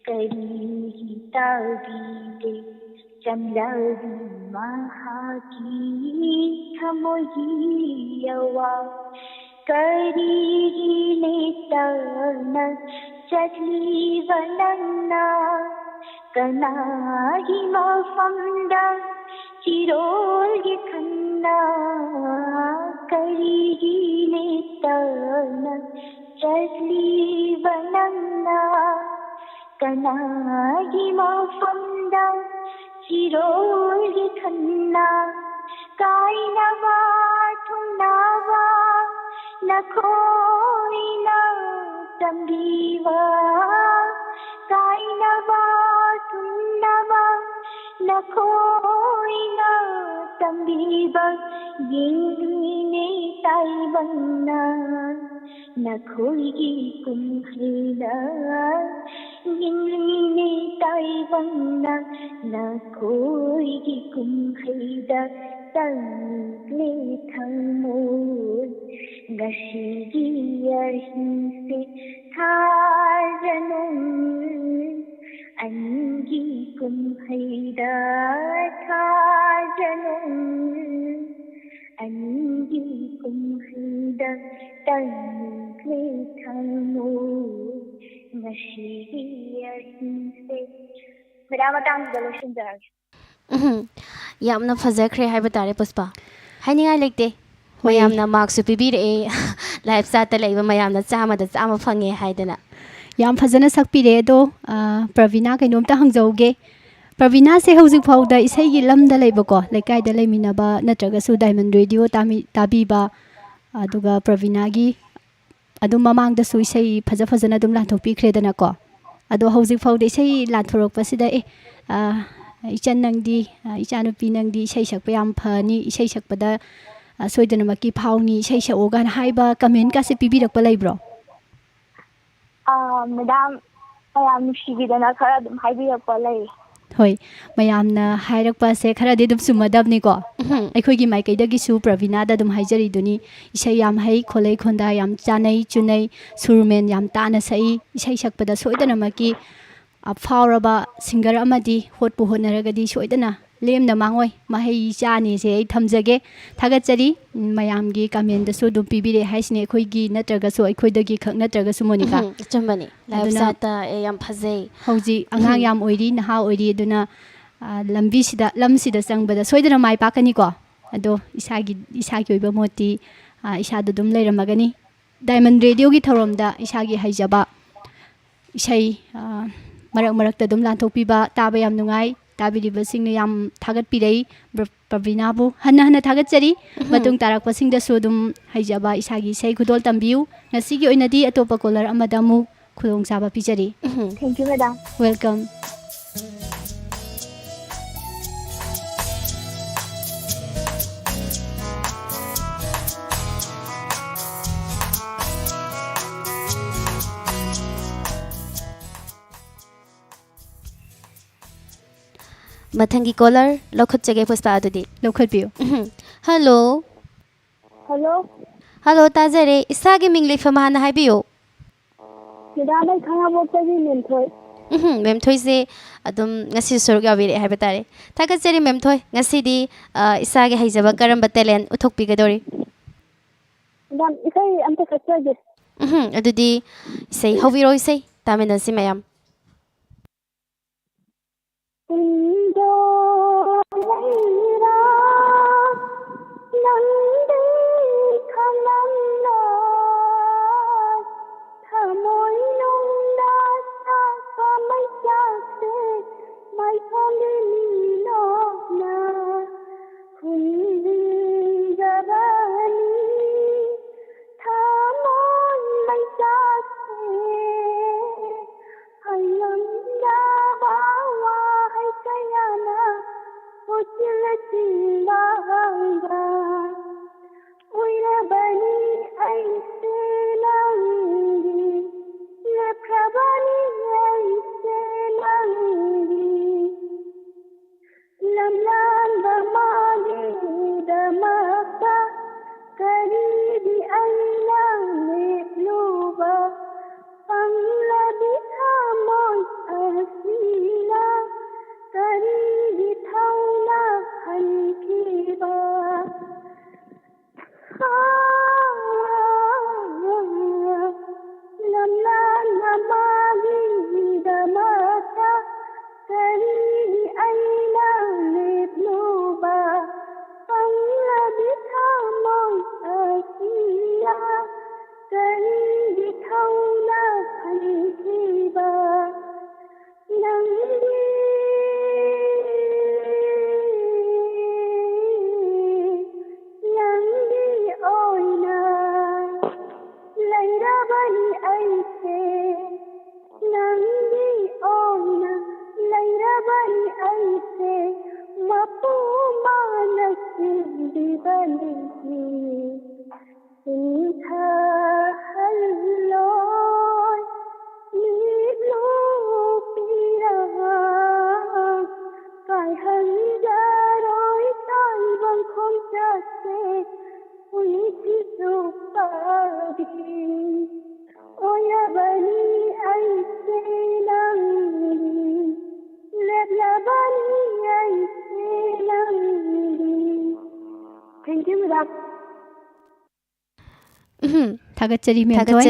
Kari tabile Jamlavi mahaki Thamoyi yawa Kari netana Chakli vanana Kanagi mafamda chirolgi khanna karigi netana chasli vananna Kanagi mafamda chirolgi khanna kainava thunava nakhoina tambiva kainava thunava nakhoina tambiva yingine taibanna nakhoigi kumhaina yingine taibanna nakhoigi kumhaida tangikli thamu ngasigi ahimse thajanum angi kumhaida thajanum angi kumhaida tangikli thamu ngasigi ahimse Madam Atang Devolution Judge. ꯌꯥꯝꯅ ꯐꯖꯈ꯭ꯔꯦ ꯍꯥꯏꯕ ꯇꯥꯔꯦ ꯄꯨꯁꯄꯥ ꯍꯥꯏꯅꯤꯡꯉꯥꯏ ꯂꯩꯇꯦ ꯃꯌꯥꯝꯅ ꯃꯥꯔꯛꯁꯨ ꯄꯤꯕꯤꯔꯛꯑꯦ life ꯆꯥꯔꯠꯇ ꯂꯩꯕ ꯃꯌꯥꯝꯅ 100ꯗ 100 ꯐꯪꯉꯦ ꯍꯥꯏꯗꯅ ꯌꯥꯝ ꯐꯖꯅ ꯁꯛꯄꯤꯔꯦ ꯑꯗꯣ ꯄ꯭ꯔꯕꯤꯅꯥ ꯀꯩꯅꯣꯝꯇ ꯍꯪꯖꯧꯒꯦ ꯄ꯭ꯔꯕꯤꯅꯥꯁꯦ ꯍꯧꯖꯤꯛ ꯐꯥꯎꯗ ꯏꯁꯩꯒꯤ ꯂꯝꯗ ꯂꯩꯕꯀꯣ ꯂꯩꯀꯥꯏꯗ ꯂꯩꯃꯤꯟꯅꯕ ꯅꯠꯇ꯭ꯔꯒꯁꯨ ꯗꯥꯏꯃꯟ ꯔꯦꯗꯤꯑꯣ ꯇꯥꯕꯤꯕ ꯑꯗꯨꯒ ꯄ꯭ꯔꯕꯤꯅꯥꯒꯤ ꯑꯗꯨꯝ ꯃꯃꯥꯡꯗꯁꯨ ꯏꯁꯩ ꯐꯖꯅ ꯑꯗꯨꯝ ꯂꯥꯟꯊꯣꯛꯄꯤꯈ꯭ꯔꯦꯗꯅꯀꯣ ꯑꯗꯣ ꯍꯧꯖꯤꯛ ꯐꯥꯎꯗ ꯏꯁꯩ ꯂꯥꯟꯊꯣꯔꯛꯄꯁꯤꯗ ꯏꯆꯟ ꯅꯪꯗꯤ ꯏꯆꯥꯅꯨꯄꯤ ꯅꯪꯗꯤ ꯏꯁꯩ ꯁꯛꯄ ꯌꯥꯝ ꯐꯅꯤ ꯏꯁꯩ ꯁꯛꯄꯗ ꯁꯣꯏꯗꯅꯃꯛꯀꯤ ꯐꯥꯎꯅꯤ ꯏꯁꯩ ꯁꯛꯑꯣ ꯒꯥꯏꯅ ꯍꯥꯏꯕ ꯀꯃꯦꯟꯠꯀꯥꯁꯦ ꯄꯤꯕꯤꯔꯛꯄ ꯂꯩꯕ꯭ꯔꯣ ꯃꯦꯗꯥꯝ ꯃꯌꯥꯝ ꯅꯨꯡꯁꯤꯕꯤꯗꯅ ꯈꯔ ꯑꯗꯨꯝ ꯍꯥꯏꯕꯤꯔꯛꯄ ꯂꯩ ꯍꯣꯏ ꯃꯌꯥꯝꯅ ꯍꯥꯏꯔꯛꯄꯁꯦ ꯈꯔꯗꯤ ꯑꯗꯨꯝ ꯆꯨꯝꯃꯗꯕꯅꯤꯀꯣ ꯑꯩꯈꯣꯏꯒꯤ ꯃꯥꯏꯀꯩꯗꯒꯤꯁꯨ ꯄ꯭ꯔꯕꯤꯅꯥꯗ ꯑꯗꯨꯝ ꯍꯥꯏꯖꯔꯤꯗꯨꯅꯤ ꯏꯁꯩ ꯌꯥꯝ ꯍꯩ ꯈꯣꯜꯂꯩ ꯈꯣꯟꯗꯥ ꯌꯥꯝ ꯆꯥꯅꯩ ꯆꯨꯅꯩ ꯁꯨꯔꯃꯦꯟ ꯌꯥꯝ ꯇꯥꯅ ꯁꯛꯏ ꯏꯁꯩ ꯁꯛꯄꯗ ꯁꯣꯏꯗꯅꯃꯛꯀꯤ ꯐꯥꯎꯔꯕ ꯁꯤꯡꯒꯔ ꯑꯃꯗꯤ ꯍꯣꯠꯄꯨ ꯍꯣꯠꯅꯔꯒꯗꯤ ꯁꯣꯏꯗꯅ ꯂꯦꯝꯅ ꯃꯥꯡꯉꯣꯏ ꯃꯍꯩ ꯆꯥꯅꯤꯁꯦ ꯑꯩ ꯊꯝꯖꯒꯦ ꯊꯥꯒꯠꯆꯔꯤ ꯃꯌꯥꯝꯒꯤ ꯀꯃꯦꯟꯗꯁꯨ ꯑꯗꯨꯝ ꯄꯤꯕꯤꯔꯛꯑꯦ ꯍꯥꯏꯁꯤꯅꯦ ꯑꯩꯈꯣꯏꯒꯤ ꯅꯠꯇ꯭ꯔꯒꯁꯨ ꯑꯩꯈꯣꯏꯗꯒꯤ ꯈꯛ ꯅꯠꯇ꯭ꯔꯒꯁꯨ ꯃꯣꯅꯤꯀꯥ ꯑꯆꯨꯝꯕꯅꯤ ꯂꯥꯏꯐ ꯆꯥꯔꯠꯇ ꯌꯥꯝ ꯐꯖꯩ ꯍꯧꯖꯤꯛ ꯑꯉꯥꯡ ꯌꯥꯝ ꯑꯣꯏꯔꯤ ꯅꯍꯥ ꯑꯣꯏꯔꯤ ꯑꯗꯨꯅ ꯂꯝꯁꯤꯗ ꯆꯪꯕꯗ ꯁꯣꯏꯗꯅ ꯃꯥꯏ ꯄꯥꯛꯀꯅꯤꯀꯣ ꯑꯗꯣ ꯏꯁꯥꯒꯤ ꯑꯣꯏꯕ ꯃꯣꯠꯇꯤ ꯏꯁꯥꯗ ꯑꯗꯨꯝ ꯂꯩꯔꯝꯃꯒꯅꯤ ꯗꯥꯏꯃꯟ ꯔꯦꯗꯤꯑꯣꯒꯤ ꯊꯧꯔꯝꯗ ꯏꯁꯥꯒꯤ ꯍꯩꯖꯕ ꯏꯁꯩ ꯃꯔꯛꯇ ꯑꯗꯨꯝ ꯂꯥꯟꯊꯣꯛꯄꯤꯕ ꯇꯥꯕ ꯌꯥꯝ ꯅꯨꯡꯉꯥꯏ ꯇꯥꯕꯤꯔꯤꯕꯁꯤꯡꯅ ꯌꯥꯝ ꯊꯥꯒꯠꯄꯤꯔꯛꯏ ꯄ꯭ꯔꯕꯤꯅꯥꯕꯨ ꯍꯟꯅ ꯊꯥꯒꯠꯆꯔꯤ ꯃꯇꯨꯡ ꯇꯥꯔꯛꯄꯁꯤꯡꯗꯁꯨ ꯑꯗꯨم ꯍꯩꯖꯕ ꯏꯁꯥꯒꯤ ꯏꯁꯩ ꯈꯨꯗꯣꯜ ꯇꯝꯕꯤꯌꯨ ꯉꯁꯤꯒꯤ ꯑꯣꯏꯅꯗꯤ ꯑꯇꯣꯞꯄ ꯀꯣꯂꯔ ꯑꯃꯗ ꯑꯃꯨꯛ ꯈꯨꯗꯣꯡꯆꯥꯕ ꯄꯤꯖꯔꯤ ꯊꯦꯡꯛ ꯌꯨ ꯃꯦꯗꯥꯝ ꯋꯦꯜꯀꯝ ꯃꯊꯪꯒꯤ ꯀꯣꯂꯔ ꯂꯧꯈꯠꯆꯒꯦ ꯄꯨꯁꯄꯥ ꯑꯗꯨꯗꯤ ꯂꯧꯈꯠꯄꯤꯌꯨ ꯍꯜꯂꯣ ꯍꯜꯂꯣ ꯇꯥꯖꯔꯦ ꯏꯁꯥꯒꯤ ꯃꯤꯡ ꯂꯩꯐꯝ ꯍꯥꯟꯅ ꯍꯥꯏꯕꯤꯌꯨ ꯃꯦꯗꯥꯝ ꯑꯩ ꯈꯥꯉꯕꯣꯛꯇꯒꯤ ꯃꯦꯝꯊꯣꯏ ꯃꯦꯝꯊꯣꯏꯁꯦ ꯑꯗꯨꯝ ꯉꯁꯤ ꯁꯔꯨꯛ ꯌꯥꯕꯤꯔꯛꯑꯦ ꯍꯥꯏꯕ ꯇꯥꯔꯦ ꯊꯥꯒꯠꯆꯔꯤ ꯃꯦꯝꯊꯣꯏ ꯉꯁꯤꯗꯤ ꯏꯁꯥꯒꯤ ꯍꯩꯖꯕ ꯀꯔꯝꯕ ꯇꯦꯂꯦꯟ ꯎꯠꯊꯣꯛꯄꯤꯒꯗꯧꯔꯤ ꯃꯦꯗꯥꯝ ꯏꯁꯩ ꯑꯝꯇ ꯁꯛꯆꯒꯦ ꯑꯗꯨꯗꯤ ꯏꯁꯩ ꯍꯧꯕꯤꯔꯣ ꯏꯁꯩ ꯇꯥꯃꯤꯟꯅꯁꯤ ꯃꯌꯥꯝ ꯊꯥꯒꯠꯆꯔꯤ ꯃꯦꯝꯊꯣꯏ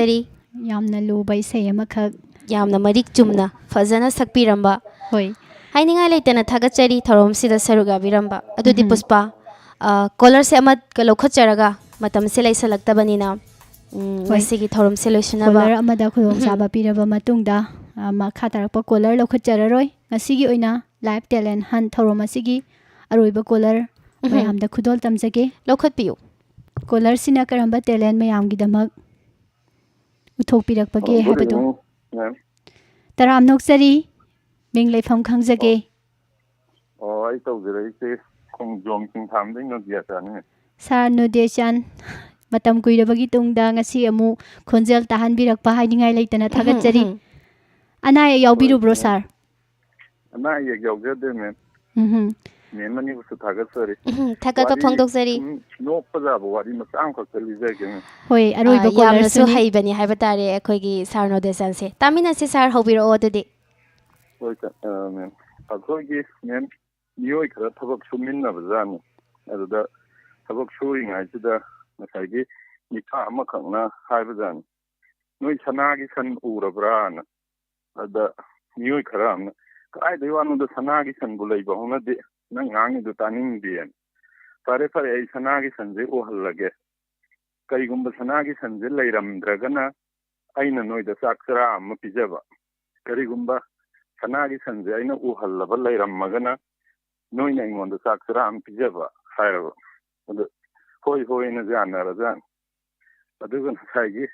ꯌꯥꯝꯅ ꯂꯨꯕ ꯏꯁꯩ ꯑꯃꯈꯛ ꯌꯥꯝꯅ ꯃꯔꯤꯛ ꯆꯨꯝꯅ ꯐꯖꯅ ꯁꯛꯄꯤꯔꯝꯕ ꯍꯣꯏ ꯍꯥꯏꯅꯤꯡꯉꯥꯏ ꯂꯩꯇꯅ ꯊꯥꯒꯠꯆꯔꯤ ꯊꯧꯔꯝꯁꯤꯗ ꯁꯔꯨꯛ ꯌꯥꯕꯤꯔꯝꯕ ꯑꯗꯨꯗꯤ ꯄꯨꯁꯄꯥ ꯀꯣꯂꯔꯁꯦ ꯑꯃꯒ ꯂꯧꯈꯠꯆꯔꯒ ꯃꯇꯝꯁꯦ ꯂꯩꯁꯜꯂꯛꯇꯕꯅꯤꯅ ꯉꯁꯤꯒꯤ ꯊꯧꯔꯝꯁꯦ ꯂꯣꯏꯁꯤꯟꯅꯕ ꯀꯣꯂꯔ ꯑꯃꯗ ꯈꯨꯗꯣꯡꯆꯥꯕ ꯄꯤꯔꯕ ꯃꯇꯨꯡꯗ ꯃꯈꯥ ꯇꯥꯔꯛꯄ ꯀꯣꯂꯔ ꯂꯧꯈꯠꯆꯔꯔꯣꯏ ꯉꯁꯤꯒꯤ ꯑꯣꯏꯅ ꯂꯥꯏꯚ ꯇꯦꯂꯦꯟ ꯍꯟ ꯊꯧꯔꯝ ꯑꯁꯤꯒꯤ ꯑꯔꯣꯏꯕ ꯀꯣꯂꯔ ꯃꯌꯥꯝꯗ ꯈꯨꯗꯣꯜ ꯇꯝꯖꯒꯦ ꯂꯧꯈꯠꯄꯤꯌꯨ ꯀꯣꯂꯔꯁꯤꯅ ꯀꯔꯝꯕ ꯇꯦꯂꯦꯟ ꯃꯌꯥꯝꯒꯤꯗꯃꯛ ꯎꯠꯊꯣꯛꯄꯤꯔꯛꯄꯒꯦ ꯍꯥꯏꯕꯗꯣ ꯇꯔꯥꯝ ꯅꯣꯛꯆꯔꯤ ꯃꯤꯡ ꯂꯩꯐꯝ ꯈꯪꯖꯒꯦ ꯑꯩ ꯇꯧꯖꯔꯛꯏꯁꯦ ꯈꯣꯡꯖꯣꯝ ꯆꯤꯡꯊꯥꯝꯗꯩ ꯅꯣꯗꯤꯌꯥꯆꯥꯅꯤ ꯁꯥꯔ ꯅꯣꯗꯦꯆꯥꯟ ꯃꯇꯝ ꯀꯨꯏꯔꯕꯒꯤ ꯇꯨꯡꯗ ꯉꯁꯤ ꯑꯃꯨꯛ ꯈꯣꯟꯖꯦꯜ ꯇꯥꯍꯟꯕꯤꯔꯛꯄ ꯍꯥꯏꯅꯤꯡꯉꯥꯏ ꯂꯩꯇꯅ ꯊꯥꯒꯠꯆꯔꯤ ꯑꯅꯥ ꯑꯌꯦꯛ ꯌꯥꯎꯕꯤꯔꯨꯕ꯭ꯔꯣ ꯁꯥꯔ ꯑꯅꯥ ꯑꯌꯦꯛ ꯌꯥꯎꯖꯗꯦ ꯃꯦꯝ ꯃꯦꯝ ꯑꯅꯤꯕꯨꯁꯨ ꯊꯥꯒꯠꯆꯔꯤ ꯊꯥꯒꯠꯄ ꯐꯣꯡꯗꯣꯛꯆꯔꯤ ꯅꯣꯛꯄ ꯌꯥꯕ ꯋꯥꯔꯤ ꯃꯆꯥ ꯑꯃꯈꯛꯇ ꯂꯤꯖꯒꯦ ꯃꯦꯝ ꯍꯣꯏ ꯑꯔꯣꯏꯕ ꯌꯥꯝꯅꯁꯨ ꯀꯣꯂꯔꯁꯨꯅꯤ ꯍꯩꯕꯅꯤ ꯍꯥꯏꯕ ꯇꯥꯔꯦ ꯑꯩꯈꯣꯏꯒꯤ ꯁꯥꯔ ꯅꯣꯗꯦꯆꯥꯟꯁꯦ ꯇꯥꯃꯤꯟꯅꯁꯤ ꯁꯥꯔ ꯍꯧꯕꯤꯔꯛꯑꯣ ꯑꯗꯨꯗꯤ ꯍꯣꯏ ꯃꯦꯝ ꯑꯩꯈꯣꯏꯒꯤ ꯃꯦꯝ ꯃꯤꯑꯣꯏ ꯈꯔ ꯊꯕꯛ ꯁꯨꯃꯤꯟꯅꯕꯖꯥꯠꯅꯤ ꯑꯗꯨꯗ ꯊꯕꯛ ꯁꯨꯔꯤꯉꯩꯁꯤꯗ ꯉꯁꯥꯏꯒꯤ ꯃꯤꯊꯥ ꯑꯃꯈꯛꯅ ꯍꯥꯏꯕꯖꯥꯠꯅꯤ ꯅꯣꯏ ꯁꯅꯥꯒꯤ ꯁꯟ ꯎꯔꯕ꯭ꯔꯥꯅ ꯑꯗ ꯃꯤꯑꯣꯏ ꯈꯔ ꯑꯃꯅ ꯀꯗꯥꯏꯗꯩ ꯋꯥꯅꯣꯗ ꯁꯅꯥꯒꯤ ꯁꯟꯕꯨ ꯂꯩꯕ ꯍꯧꯅꯗꯦ ꯅꯪ ꯉꯥꯡꯉꯤꯗꯣ ꯇꯥꯅꯤꯡꯗꯦꯅ ꯐꯔꯦ ꯐꯔꯦ ꯑꯩ ꯁꯅꯥꯒꯤ ꯁꯟꯁꯦ ꯎꯍꯜꯂꯒꯦ ꯀꯔꯤꯒꯨꯝꯕ ꯁꯅꯥꯒꯤ ꯁꯟꯁꯦ ꯂꯩꯔꯝꯗ꯭ꯔꯒꯅ ꯑꯩꯅ ꯅꯣꯏꯗ ꯆꯥꯛ ꯆꯔꯥ ꯑꯃ ꯄꯤꯖꯕ ꯀꯔꯤꯒꯨꯝꯕ ꯁꯅꯥꯒꯤ ꯁꯟꯁꯦ ꯑꯩꯅ ꯎꯍꯜꯂꯕ ꯂꯩꯔꯝꯃꯒꯅ ꯅꯣꯏꯅ ꯑꯩꯉꯣꯟꯗ ꯆꯥꯛ ꯆꯔꯥ ꯑꯃ ꯄꯤꯖꯕ ꯍꯥꯏꯔꯕ ꯑꯗꯨ ꯍꯣꯏ ꯍꯣꯏꯅ ꯌꯥꯅꯔꯖꯥꯠꯅꯤ ꯑꯗꯨꯒ ꯉꯁꯥꯏꯒꯤ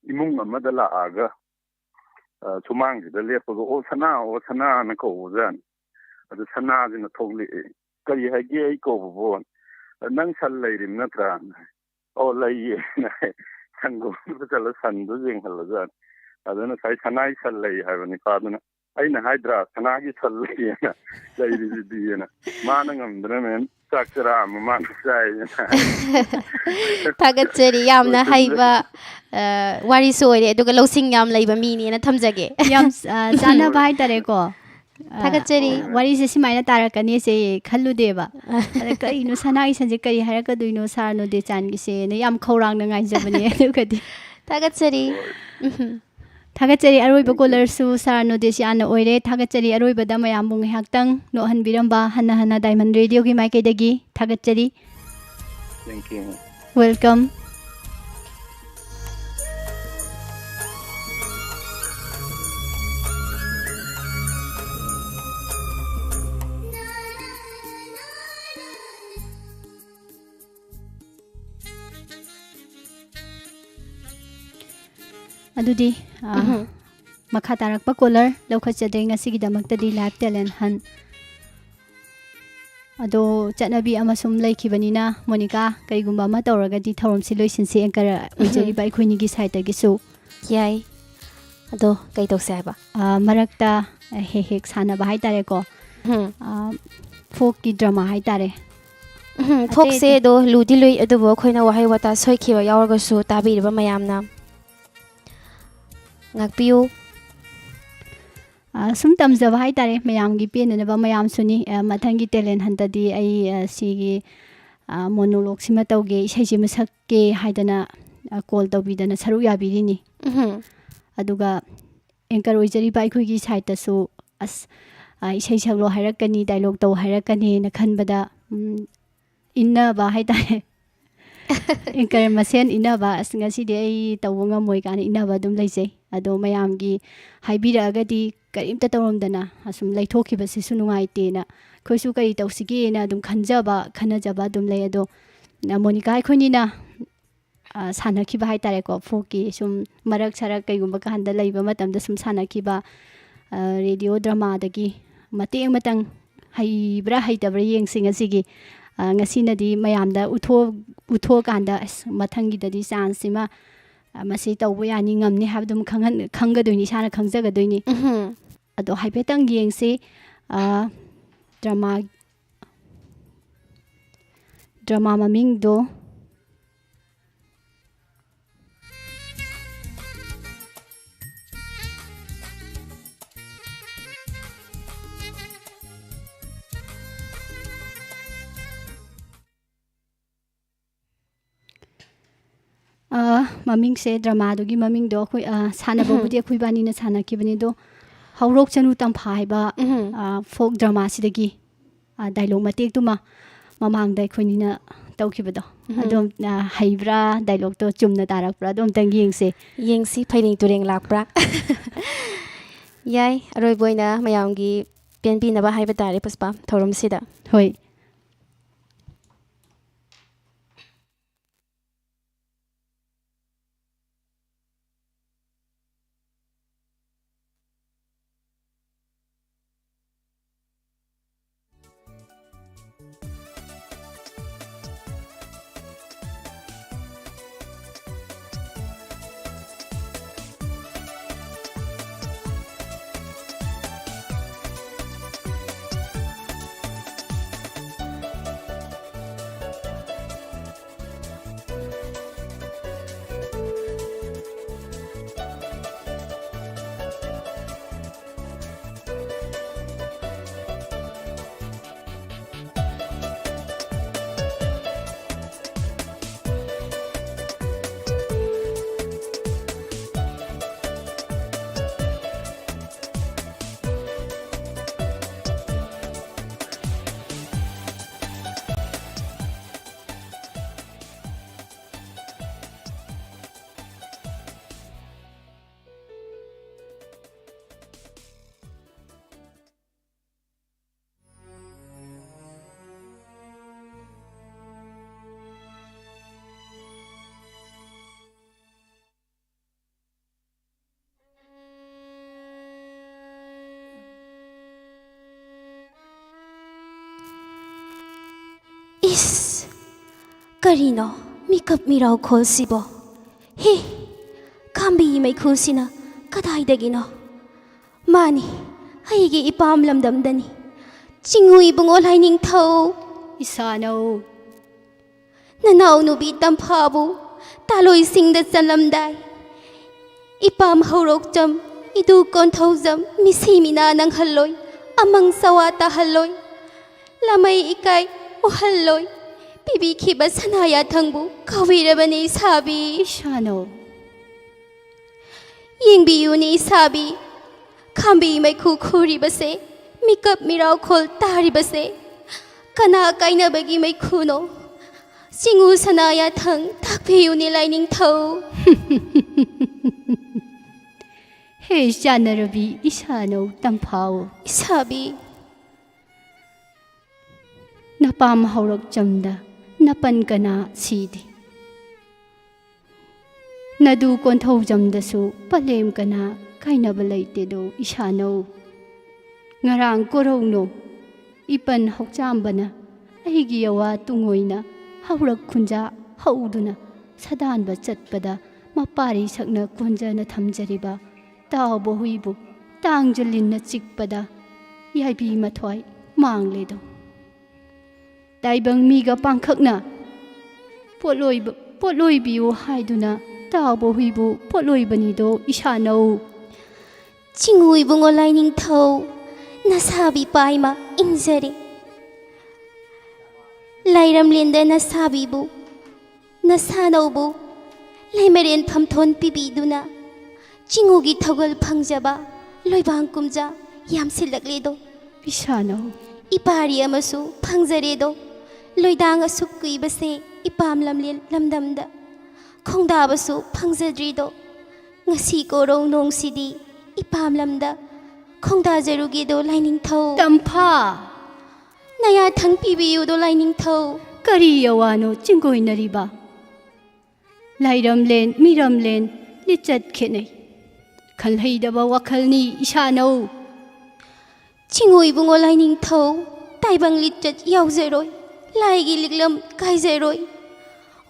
ꯏꯃꯨꯡ ꯑꯃꯗ ꯂꯥꯛꯑꯒ ꯁꯨꯃꯥꯡꯁꯤꯗ ꯂꯦꯞꯄꯒ ꯑꯣ ꯁꯅꯥꯅ ꯀꯧꯕꯖꯥꯠꯅꯤ ꯑꯗꯨ ꯁꯅꯥꯁꯤꯅ ꯊꯣꯛꯂꯛꯑꯦ ꯀꯔꯤ ꯍꯥꯏꯒꯦ ꯑꯩ ꯀꯧꯕꯕꯣ ꯅꯪ ꯁꯟ ꯂꯩꯔꯤꯕ ꯅꯠꯇ꯭ꯔꯥꯅ ꯑꯣ ꯂꯩꯌꯦꯅ ꯁꯟꯒꯣꯝꯗ ꯆꯠꯂ ꯁꯟꯗꯣ ꯌꯦꯡꯍꯜꯂꯖꯥꯠꯅꯤ ꯑꯗꯨꯅ ꯉꯁꯥꯏ ꯁꯅꯥꯒꯤ ꯁꯟ ꯂꯩ ꯍꯥꯏꯕ ꯅꯤꯄꯥꯗꯨꯅ ꯑꯩꯅ ꯍꯥꯏꯗ꯭ꯔꯥ ꯁꯅꯥꯒꯤ ꯁꯟ ꯂꯩꯌꯦꯅ ꯂꯩꯔꯤꯁꯤꯗꯤꯅ ꯃꯥꯅ ꯉꯝꯗꯅ ꯃꯦꯝ ꯆꯥꯛ ꯆꯔꯥ ꯑꯃ ꯃꯥꯅ ꯆꯥꯏꯅ ꯊꯥꯒꯠꯆꯔꯤ ꯌꯥꯝꯅ ꯍꯩꯕ ꯋꯥꯔꯤꯁꯨ ꯑꯣꯏꯔꯦ ꯑꯗꯨꯒ ꯂꯧꯁꯤꯡ ꯌꯥꯝ ꯂꯩꯕ ꯃꯤꯅꯦꯅ ꯊꯝꯖꯒꯦ ꯌꯥꯝ ꯆꯥꯟꯅꯕ ꯍꯥꯏꯇꯥꯔꯦꯀꯣ ꯊꯥꯒꯠꯆꯔꯤ ꯋꯥꯔꯤꯁꯦ ꯁꯨꯃꯥꯏꯅ ꯇꯥꯔꯛꯀꯅꯤꯁꯦ ꯈꯜꯂꯨꯗꯦꯕ ꯑꯗ ꯀꯔꯤꯅꯣ ꯁꯅꯥꯒꯤ ꯁꯟꯁꯦ ꯀꯔꯤ ꯍꯥꯏꯔꯛꯀꯗꯣꯏꯅꯣ ꯁꯥꯔ ꯅꯣꯗꯦꯆꯥꯟꯒꯤꯁꯦꯅ ꯌꯥꯝ ꯈꯧꯔꯥꯡꯅ ꯉꯥꯏꯖꯕꯅꯦ ꯑꯗꯨꯒꯗꯤ ꯊꯥꯒꯠꯆꯔꯤ ꯊꯥꯒꯠꯆꯔꯤ ꯑꯔꯣꯏꯕ ꯀꯣꯂꯔꯁꯨ ꯁꯥꯔ ꯅꯣꯗꯦꯆꯥꯟꯅ ꯑꯣꯏꯔꯦ ꯊꯥꯒꯠꯆꯔꯤ ꯑꯔꯣꯏꯕꯗ ꯃꯌꯥꯝꯕꯨ ꯉꯥꯏꯍꯥꯛꯇꯪ ꯅꯣꯛꯍꯟꯕꯤꯔꯝꯕ ꯍꯟꯅ ꯍꯟꯅ ꯗꯥꯏꯃꯟ ꯔꯦꯗꯤꯑꯣꯒꯤ ꯃꯥꯏꯀꯩꯗꯒꯤ ꯊꯥꯒꯠꯆꯔꯤ ꯋꯦꯜꯀꯝ ꯑꯗꯨꯗꯤ ꯃꯈꯥ ꯇꯥꯔꯛꯄ ꯀꯣꯂꯔ ꯂꯧꯈꯠꯆꯗꯦ ꯉꯁꯤꯒꯤꯗꯃꯛꯇꯗꯤ ꯂꯥꯏꯚ ꯇꯦꯂꯦꯟ ꯍꯟ ꯑꯗꯣ ꯆꯠꯅꯕꯤ ꯑꯃꯁꯨꯝ ꯂꯩꯈꯤꯕꯅꯤꯅ ꯃꯣꯅꯤꯀꯥ ꯀꯔꯤꯒꯨꯝꯕ ꯑꯃ ꯇꯧꯔꯒꯗꯤ ꯊꯧꯔꯝꯁꯤ ꯂꯣꯏꯁꯤꯟꯁꯤ ꯑꯦꯡꯀꯔ ꯑꯣꯏꯖꯔꯤꯕ ꯑꯩꯈꯣꯏꯅꯤꯒꯤ ꯁꯥꯏꯠꯇꯒꯤꯁꯨ ꯌꯥꯏ ꯑꯗꯣ ꯀꯩ ꯇꯧꯁꯦ ꯍꯥꯏꯕ ꯃꯔꯛꯇ ꯍꯦꯛ ꯍꯦꯛ ꯁꯥꯟꯅꯕ ꯍꯥꯏꯇꯥꯔꯦꯀꯣ ꯐꯣꯛꯀꯤ ꯗ꯭ꯔꯃꯥ ꯍꯥꯏꯇꯥꯔꯦ ꯐꯣꯛꯁꯦ ꯑꯗꯣ ꯂꯨꯗꯤ ꯂꯨꯏ ꯑꯗꯨꯕꯨ ꯑꯩꯈꯣꯏꯅ ꯋꯥꯍꯩ ꯋꯥꯇꯥ ꯁꯣꯏꯈꯤꯕ ꯌꯥꯎꯔꯒꯁꯨ ꯇꯥꯕꯤꯔꯤꯕ ꯃꯌꯥꯝꯅ ꯉꯥꯛꯄꯤꯌꯨ ꯁꯨꯝ ꯇꯝꯖꯕ ꯍꯥꯏꯇꯥꯔꯦ ꯃꯌꯥꯝꯒꯤ ꯄꯦꯟꯅꯅꯕ ꯃꯌꯥꯝꯁꯨꯅꯤ ꯃꯊꯪꯒꯤ ꯇꯦꯂꯦꯟ ꯍꯟꯇꯗꯤ ꯑꯩ ꯁꯤꯒꯤ ꯃꯣꯅꯣꯂꯣꯛꯁꯤꯃ ꯇꯧꯒꯦ ꯏꯁꯩꯁꯤꯃ ꯁꯛꯀꯦ ꯍꯥꯏꯗꯅ ꯀꯣꯜ ꯇꯧꯕꯤꯗꯅ ꯁꯔꯨꯛ ꯌꯥꯕꯤꯔꯤꯅꯤ ꯑꯗꯨꯒ ꯑꯦꯡꯀꯔ ꯑꯣꯏꯖꯔꯤꯕ ꯑꯩꯈꯣꯏꯒꯤ ꯁꯥꯏꯠꯇꯁꯨ ꯑꯁ ꯏꯁꯩ ꯁꯛꯂꯣ ꯍꯥꯏꯔꯛꯀꯅꯤ ꯗꯥꯏꯂꯣꯛ ꯇꯧ ꯍꯥꯏꯔꯛꯀꯅꯤꯅ ꯈꯟꯕꯗ ꯏꯟꯅꯕ ꯍꯥꯏꯇꯥꯔꯦ ꯑꯦꯡꯀꯔ ꯃꯁꯦꯟ ꯏꯟꯅꯕ ꯑꯁ ꯉꯁꯤꯗꯤ ꯑꯩ ꯇꯧꯕ ꯉꯝꯃꯣꯏ ꯀꯥꯏꯅ ꯏꯟꯅꯕ ꯑꯗꯨꯝ ꯂꯩꯖꯩ ꯑꯗꯣ ꯃꯌꯥꯝꯒꯤ ꯍꯥꯏꯕꯤꯔꯛꯑꯒꯗꯤ ꯀꯔꯤꯝꯇ ꯇꯧꯔꯝꯗꯅ ꯑꯁꯨꯝ ꯂꯩꯊꯣꯛꯈꯤꯕꯁꯤꯁꯨ ꯅꯨꯡꯉꯥꯏꯇꯦꯅ ꯑꯩꯈꯣꯏꯁꯨ ꯀꯔꯤ ꯇꯧꯁꯤꯒꯦꯅ ꯑꯗꯨꯝ ꯈꯟꯅꯖꯕ ꯑꯗꯨꯝ ꯂꯩ ꯑꯗꯣ ꯃꯣꯅꯤꯀꯥ ꯑꯩꯈꯣꯏꯅꯤꯅ ꯁꯥꯟꯅꯈꯤꯕ ꯍꯥꯏꯇꯥꯔꯦꯀꯣ ꯐꯣꯛꯀꯤ ꯁꯨꯝ ꯃꯔꯛ ꯁꯔꯛ ꯀꯩꯒꯨꯝꯕ ꯀꯥꯟꯗ ꯂꯩꯕ ꯃꯇꯝꯗ ꯁꯨꯝ ꯁꯥꯟꯅꯈꯤꯕ ꯔꯦꯗꯤꯑꯣ ꯗ꯭ꯔꯃꯥꯗꯒꯤ ꯃꯇꯦꯛ ꯑꯃꯇꯪ ꯍꯩꯕ꯭ꯔꯥ ꯍꯩꯇꯕ꯭ꯔꯥ ꯌꯦꯡꯁꯤ ꯉꯁꯤꯒꯤ ꯉꯁꯤꯅꯗꯤ ꯃꯌꯥꯝꯗ ꯎꯠꯊꯣꯛꯑꯀꯥꯟꯗ ꯑꯁ ꯃꯊꯪꯒꯤꯗꯗꯤ ꯆꯥꯟꯁꯁꯤꯃ ꯃꯁꯤ ꯇꯧꯕ ꯌꯥꯅꯤ ꯉꯝꯅꯤ ꯍꯥꯏꯕꯗꯨꯝ ꯈꯪꯒꯗꯣꯏꯅꯤ ꯏꯁꯥꯅ ꯈꯪꯖꯒꯗꯣꯏꯅꯤ ꯑꯗꯣ ꯍꯥꯏꯐꯦꯠꯇꯪ ꯌꯦꯡꯁꯤ ꯗ꯭ꯔꯃꯥ ꯃꯃꯤꯡꯗꯣ ꯃꯃꯤꯡꯁꯦ ꯗ꯭ꯔꯃꯥꯗꯨꯒꯤ ꯃꯃꯤꯡꯗꯣ ꯑꯩꯈꯣꯏ ꯁꯥꯟꯅꯕꯕꯨꯗꯤ ꯑꯩꯈꯣꯏ ꯕꯥꯅꯤꯅ ꯁꯥꯟꯅꯈꯤꯕꯅꯤ ꯑꯗꯣ ꯍꯧꯔꯣꯛ ꯆꯅꯨ ꯇꯝꯐꯥ ꯍꯥꯏꯕ ꯐꯣꯛ ꯗ꯭ꯔꯃꯥꯁꯤꯗꯒꯤ ꯗꯥꯏꯂꯣꯛ ꯃꯇꯦꯛꯇꯨꯃ ꯃꯃꯥꯡꯗ ꯑꯩꯈꯣꯏꯅꯤꯅ ꯇꯧꯈꯤꯕꯗꯣ ꯑꯗꯨꯝ ꯍꯩꯕ꯭ꯔꯥ ꯗꯥꯏꯂꯣꯛꯇꯣ ꯆꯨꯝꯅ ꯇꯥꯔꯛꯄ꯭ꯔꯥ ꯑꯗꯨ ꯑꯝꯇꯪ ꯌꯦꯡꯁꯦ ꯌꯦꯡꯁꯤ ꯐꯩꯔꯦꯡ ꯇꯨꯔꯦꯡ ꯂꯥꯛꯄ꯭ꯔꯥ ꯌꯥꯏ ꯑꯔꯣꯏꯕ ꯑꯣꯏꯅ ꯃꯌꯥꯝꯒꯤ ꯄꯦꯟꯕꯤꯅꯕ ꯍꯥꯏꯕ ꯇꯥꯔꯦ ꯄꯨꯁꯄꯥ ꯊꯧꯔꯝꯁꯤꯗ ꯍꯣꯏ 이스 ꯀꯔꯤꯅꯣ ꯃꯤꯀꯞ ꯃꯤꯔꯥꯎ ꯈꯣꯜꯁꯤꯕꯣ ꯍꯦ ꯈꯥꯝꯕꯤ ꯃꯩꯈꯨꯁꯤꯅ ꯀꯗꯥꯏꯗꯒꯤꯅꯣ ꯃꯥꯅꯤ ꯑꯩꯒꯤ ꯏꯄꯥꯝ ꯂꯝꯗꯝꯗꯅꯤ ꯆꯤꯡꯎ ꯏꯕꯨꯡꯉꯣ ꯂꯥꯏꯅꯤꯡꯊꯧ ꯏꯁꯥꯅꯧ ꯅꯅꯥꯎ ꯅꯨꯕꯤ ꯇꯝꯐꯥꯕꯨ ꯇꯥꯂꯣꯏꯁꯤꯡꯗ ꯆꯠꯂꯝꯗꯥꯏ ꯏꯄꯥꯝ ꯍꯧꯔꯣꯛꯆꯝ 이두 ꯀꯣꯟꯊꯧꯖꯝ ꯃꯤꯁꯤ ꯃꯤꯅꯥ ꯅꯪꯍꯜꯂꯣꯏ ꯑꯃꯪ ꯁꯋꯥ ꯇꯥꯍꯜꯂꯣꯏ ꯂꯃꯩ ꯏꯀꯥꯏ ꯎꯍꯜꯂꯣꯏ ꯄꯤꯕꯤꯈꯤꯕ ꯁꯅꯥꯌꯥꯊꯪꯕꯨ ꯀꯥꯎꯕꯤꯔꯕꯅꯤ ꯏꯁꯥꯕꯤ ꯏꯁꯥꯅꯧ ꯌꯦꯡꯕꯤꯌꯨꯅꯤ ꯏꯁꯥꯕꯤ ꯈꯥꯝꯕꯤ ꯃꯩꯈꯨ ꯈꯨꯔꯤꯕꯁꯦ ꯃꯤꯀꯞ ꯃꯤꯔꯥꯎꯈꯣꯜ ꯇꯥꯔꯤꯕꯁꯦ ꯀꯅꯥ ꯀꯥꯏꯅꯕꯒꯤ ꯃꯩꯈꯨꯅꯣ ꯆꯤꯡꯎ ꯁꯅꯥꯌꯥꯊꯪ ꯇꯥꯛꯄꯤꯌꯨꯅꯤ ꯂꯥꯏꯅꯤꯡꯊꯧ ꯍꯦ ꯆꯥꯟꯅꯔꯕꯤ ꯏꯁꯥꯅꯧ ꯇꯝꯐꯥꯎ 이사비 ꯅꯄꯥꯝ ꯍꯧꯔꯛꯆꯝꯗ ꯅꯄꯟ ꯀꯅꯥ ꯁꯤꯗꯦ ꯅꯗꯨ ꯀꯣꯟꯊꯧꯖꯝꯗꯁꯨ ꯄꯂꯦꯝ ꯀꯅꯥ ꯀꯥꯏꯅꯕ ꯂꯩꯇꯦꯗꯣ ꯏꯁꯥꯅꯧ ꯉꯔꯥꯡ ꯀꯣꯔꯧꯅꯣ ꯏꯄꯟ ꯍꯧꯆꯥꯝꯕꯅ ꯑꯩꯒꯤ ꯌꯋꯥ ꯇꯨꯡꯑꯣꯏꯅ ꯍꯧꯔꯛ ꯈꯨꯟꯖꯥ ꯍꯧꯗꯨꯅ ꯁꯗꯥꯟꯕ ꯆꯠꯄꯗ ꯃꯄꯥꯔꯤ ꯁꯛꯅ ꯀꯣꯟꯖꯅ ꯊꯝꯖꯔꯤꯕ ꯇꯥꯎꯕ ꯍꯨꯏꯕꯨ ꯇꯥꯡꯖꯂꯤꯟꯅ ꯆꯤꯛꯄꯗ ꯌꯥꯏꯕꯤ ꯃꯊ꯭ꯋꯥꯏ ꯃꯥꯡꯂꯦꯗꯣ ꯇꯥꯏꯕꯪ ꯃꯤꯒ ꯄꯥꯡꯈꯛꯅ ꯄꯣꯠꯂꯣꯏꯕꯤꯌꯨ ꯍꯥꯏꯗꯨꯅ ꯇꯥꯎꯕ ꯍꯨꯏꯕꯨ ꯄꯣꯠꯂꯣꯏꯕꯅꯤꯗꯣ ꯏꯁꯥꯅꯧ ꯆꯤꯡꯎ 이붕ꯉꯣ ꯂꯥꯏꯅꯤꯡꯊꯧ ꯅꯁꯥꯕꯤ ꯄꯥꯏꯃ ꯏꯪꯖꯔꯦ ꯂꯥꯏꯔꯝꯂꯦꯟꯗ ꯅꯁꯥꯕꯤꯕꯨ ꯅꯁꯥꯅꯧꯕꯨ ꯂꯩꯃꯔꯦꯟ ꯐꯝꯊꯣꯟ ꯄꯤꯕꯤꯗꯨꯅ ꯆꯤꯡꯎꯒꯤ ꯊꯧꯒꯜ ꯐꯪꯖꯕ ꯂꯣꯏꯕꯥꯡ ꯀꯨꯝꯖꯥ ꯌꯥꯝꯁꯤꯜꯂꯛꯂꯦꯗꯣ ꯏꯁꯥꯅꯧ 이파리 ꯑꯃꯁꯨ ꯐꯪꯖꯔꯦꯗꯣ ꯂꯣꯏꯗꯥꯡ ꯑꯁꯨꯛ ꯀꯨꯏꯕꯁꯦ ꯏꯄꯥꯝ ꯂꯝꯗꯝꯗ ꯈꯣꯡꯗꯥꯕꯁꯨ ꯐꯪꯖꯗ꯭ꯔꯤꯗꯣ ꯉꯁꯤ ꯀꯣꯔꯧ ꯅꯣꯡꯁꯤꯗꯤ ꯏꯄꯥꯝ ꯂꯝꯗ ꯈꯣꯡꯗꯥꯖꯔꯨꯒꯦꯗꯣ ꯂꯥꯏꯅꯤꯡꯊꯧ ꯇꯝꯐꯥ ꯅꯌꯥꯊꯪ ꯄꯤꯕꯤꯌꯨꯗꯣ ꯂꯥꯏꯅꯤꯡꯊꯧ ꯀꯔꯤ ꯌꯋꯥꯅꯣ ꯆꯤꯡꯒꯣꯏꯅꯔꯤꯕ ꯂꯥꯏꯔꯝꯂꯦꯟ ꯃꯤꯔꯝꯂꯦꯟ ꯂꯤꯆꯠ ꯈꯦꯠꯅꯩ ꯈꯜꯍꯩꯗꯕ ꯋꯥꯈꯜꯅꯤ ꯏꯁꯥꯅꯧ ꯆꯤꯡꯎ 이붕ꯉꯣ ꯂꯥꯏꯅꯤꯡꯊꯧ ꯇꯥꯏꯕꯪ ꯂꯤꯆꯠ ꯌꯥꯎꯖꯔꯣꯏ ꯂꯥꯏꯒꯤ ꯂꯤꯛꯂꯝ ꯀꯥꯏꯖꯔꯣꯏ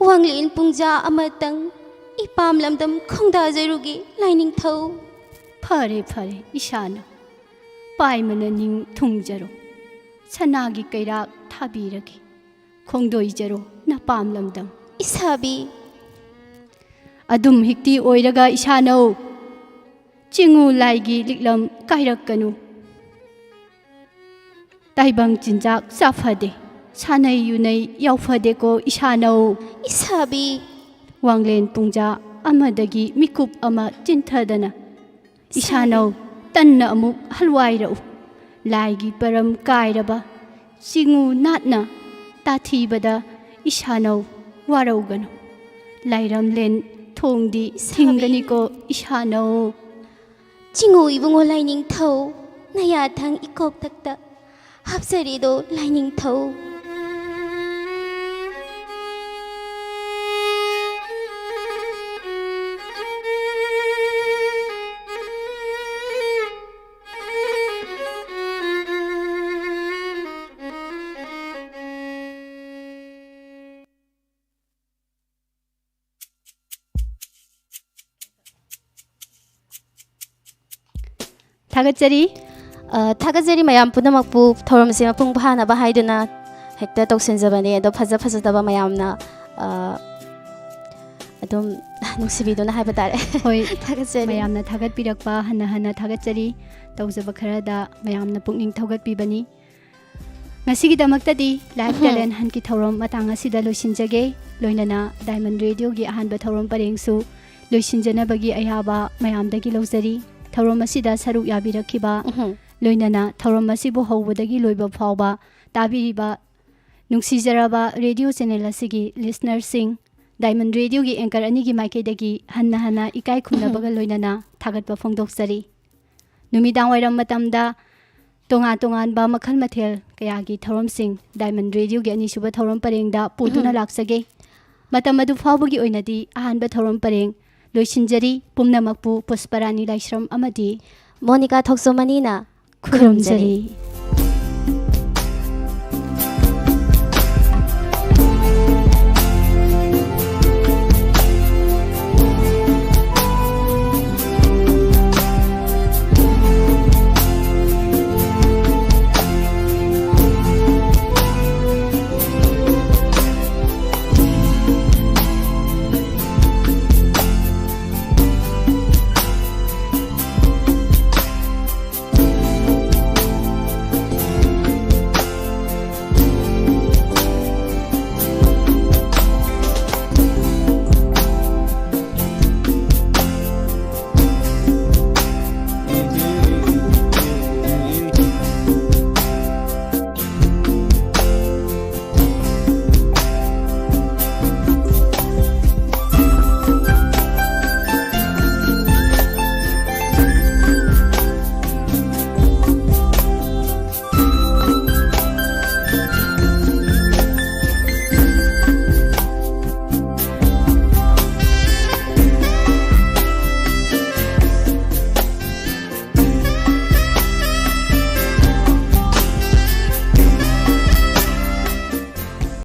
ꯋꯥꯡꯂꯦꯟ ꯄꯨꯡꯖꯥ ꯑꯃꯇꯪ ꯏꯄꯥꯝ ꯂꯝꯗꯝ ꯈꯣꯡꯗꯥꯖꯔꯨꯒꯦ ꯂꯥꯏꯅꯤꯡꯊꯧ ꯐꯔꯦ ꯐꯔꯦ ꯏꯁꯥꯅꯧ ꯄꯥꯏꯃꯅ ꯅꯤꯡ ꯊꯨꯡꯖꯔꯣ ꯁꯅꯥꯒꯤ ꯀꯩꯔꯥꯛ ꯊꯥꯕꯤꯔꯒꯦ ꯈꯣꯡꯗꯣꯏꯖꯔꯣ ꯅꯄꯥꯝ ꯂꯝꯗꯝ 이사비 ꯑꯗꯨꯝ ꯍꯤꯛꯇꯤ ꯑꯣꯏꯔꯒ ꯏꯁꯥꯅꯧ ꯆꯤꯡꯎ ꯂꯥꯏꯒꯤ ꯂꯤꯛꯂꯝ ꯀꯥꯏꯔꯛꯀꯅꯨ ꯇꯥꯏꯕꯪ ꯆꯤꯟꯖꯥꯛ ꯆꯥꯐꯗꯦ ꯁꯥꯅꯩ ꯌꯨꯅꯩ ꯌꯥꯎꯐꯗꯦꯀꯣ ꯏꯁꯥꯅꯧ 이사비 ꯋꯥꯡꯂꯦꯟ ꯄꯨꯡꯖꯥ ꯑꯃꯗꯒꯤ ꯃꯤꯀꯨꯞ ꯑꯃ ꯆꯤꯟꯊꯗꯅ ꯏꯁꯥꯅꯧ ꯇꯟꯅ ꯑꯃꯨꯛ ꯍꯜꯋꯥꯏꯔꯛꯎ ꯂꯥꯏꯒꯤ ꯄꯔꯝ ꯀꯥꯏꯔꯕ ꯆꯤꯡꯎ ꯅꯥꯠꯅ ताथीबदा इशानौ वारौगनु लाइरमलेन थोंदी थिंगनिको इशानौ चिंगू इबुंगो लाइनिंग थौ नया थंग इकोक तकता हफ्सरीदो लाइनिंग थौ थागतचरी थागतचरी मयाम पुनमकपु थौरमसे मपुंग फानाबा हाइदुना हेक्ता तौसिनजबने अदो फजा फजदबा मयामना अदुम नुसिबिदुना हाइबा तारे होय थागतचरी मयामना थागत पिरकपा हन्ना हन्ना थागतचरी तौजबा Khardah मयामना पुकनिंग थौगत पिबनी ngasigidamakta live talent hanki thaurom matang asida loisinjage loinana diamond radio gi ahanba thaurom parengsu loisinjanabagi ayaba mayamdagi lojari thaurom asida saruk yabirakhiba loinana thaurom asibu howbadagi loiba phawba tabiriba nungsijaraba radio channel asigi listener sing diamond radio gi anchor ani gi maikaidagi hanna hanna ikai khumnabaga loinana thagatba phongdoksari numidang wairam matamda tonga tongan ba makhal mathel kayagi thorom sing diamond radio gi ani suba thorom pareng da puduna laksage matam adu phawbugi oinadi ahan ba thorom pareng loisinjari pumnamakpu pusparani laishram amadi Monica Thoksomani na khurumjari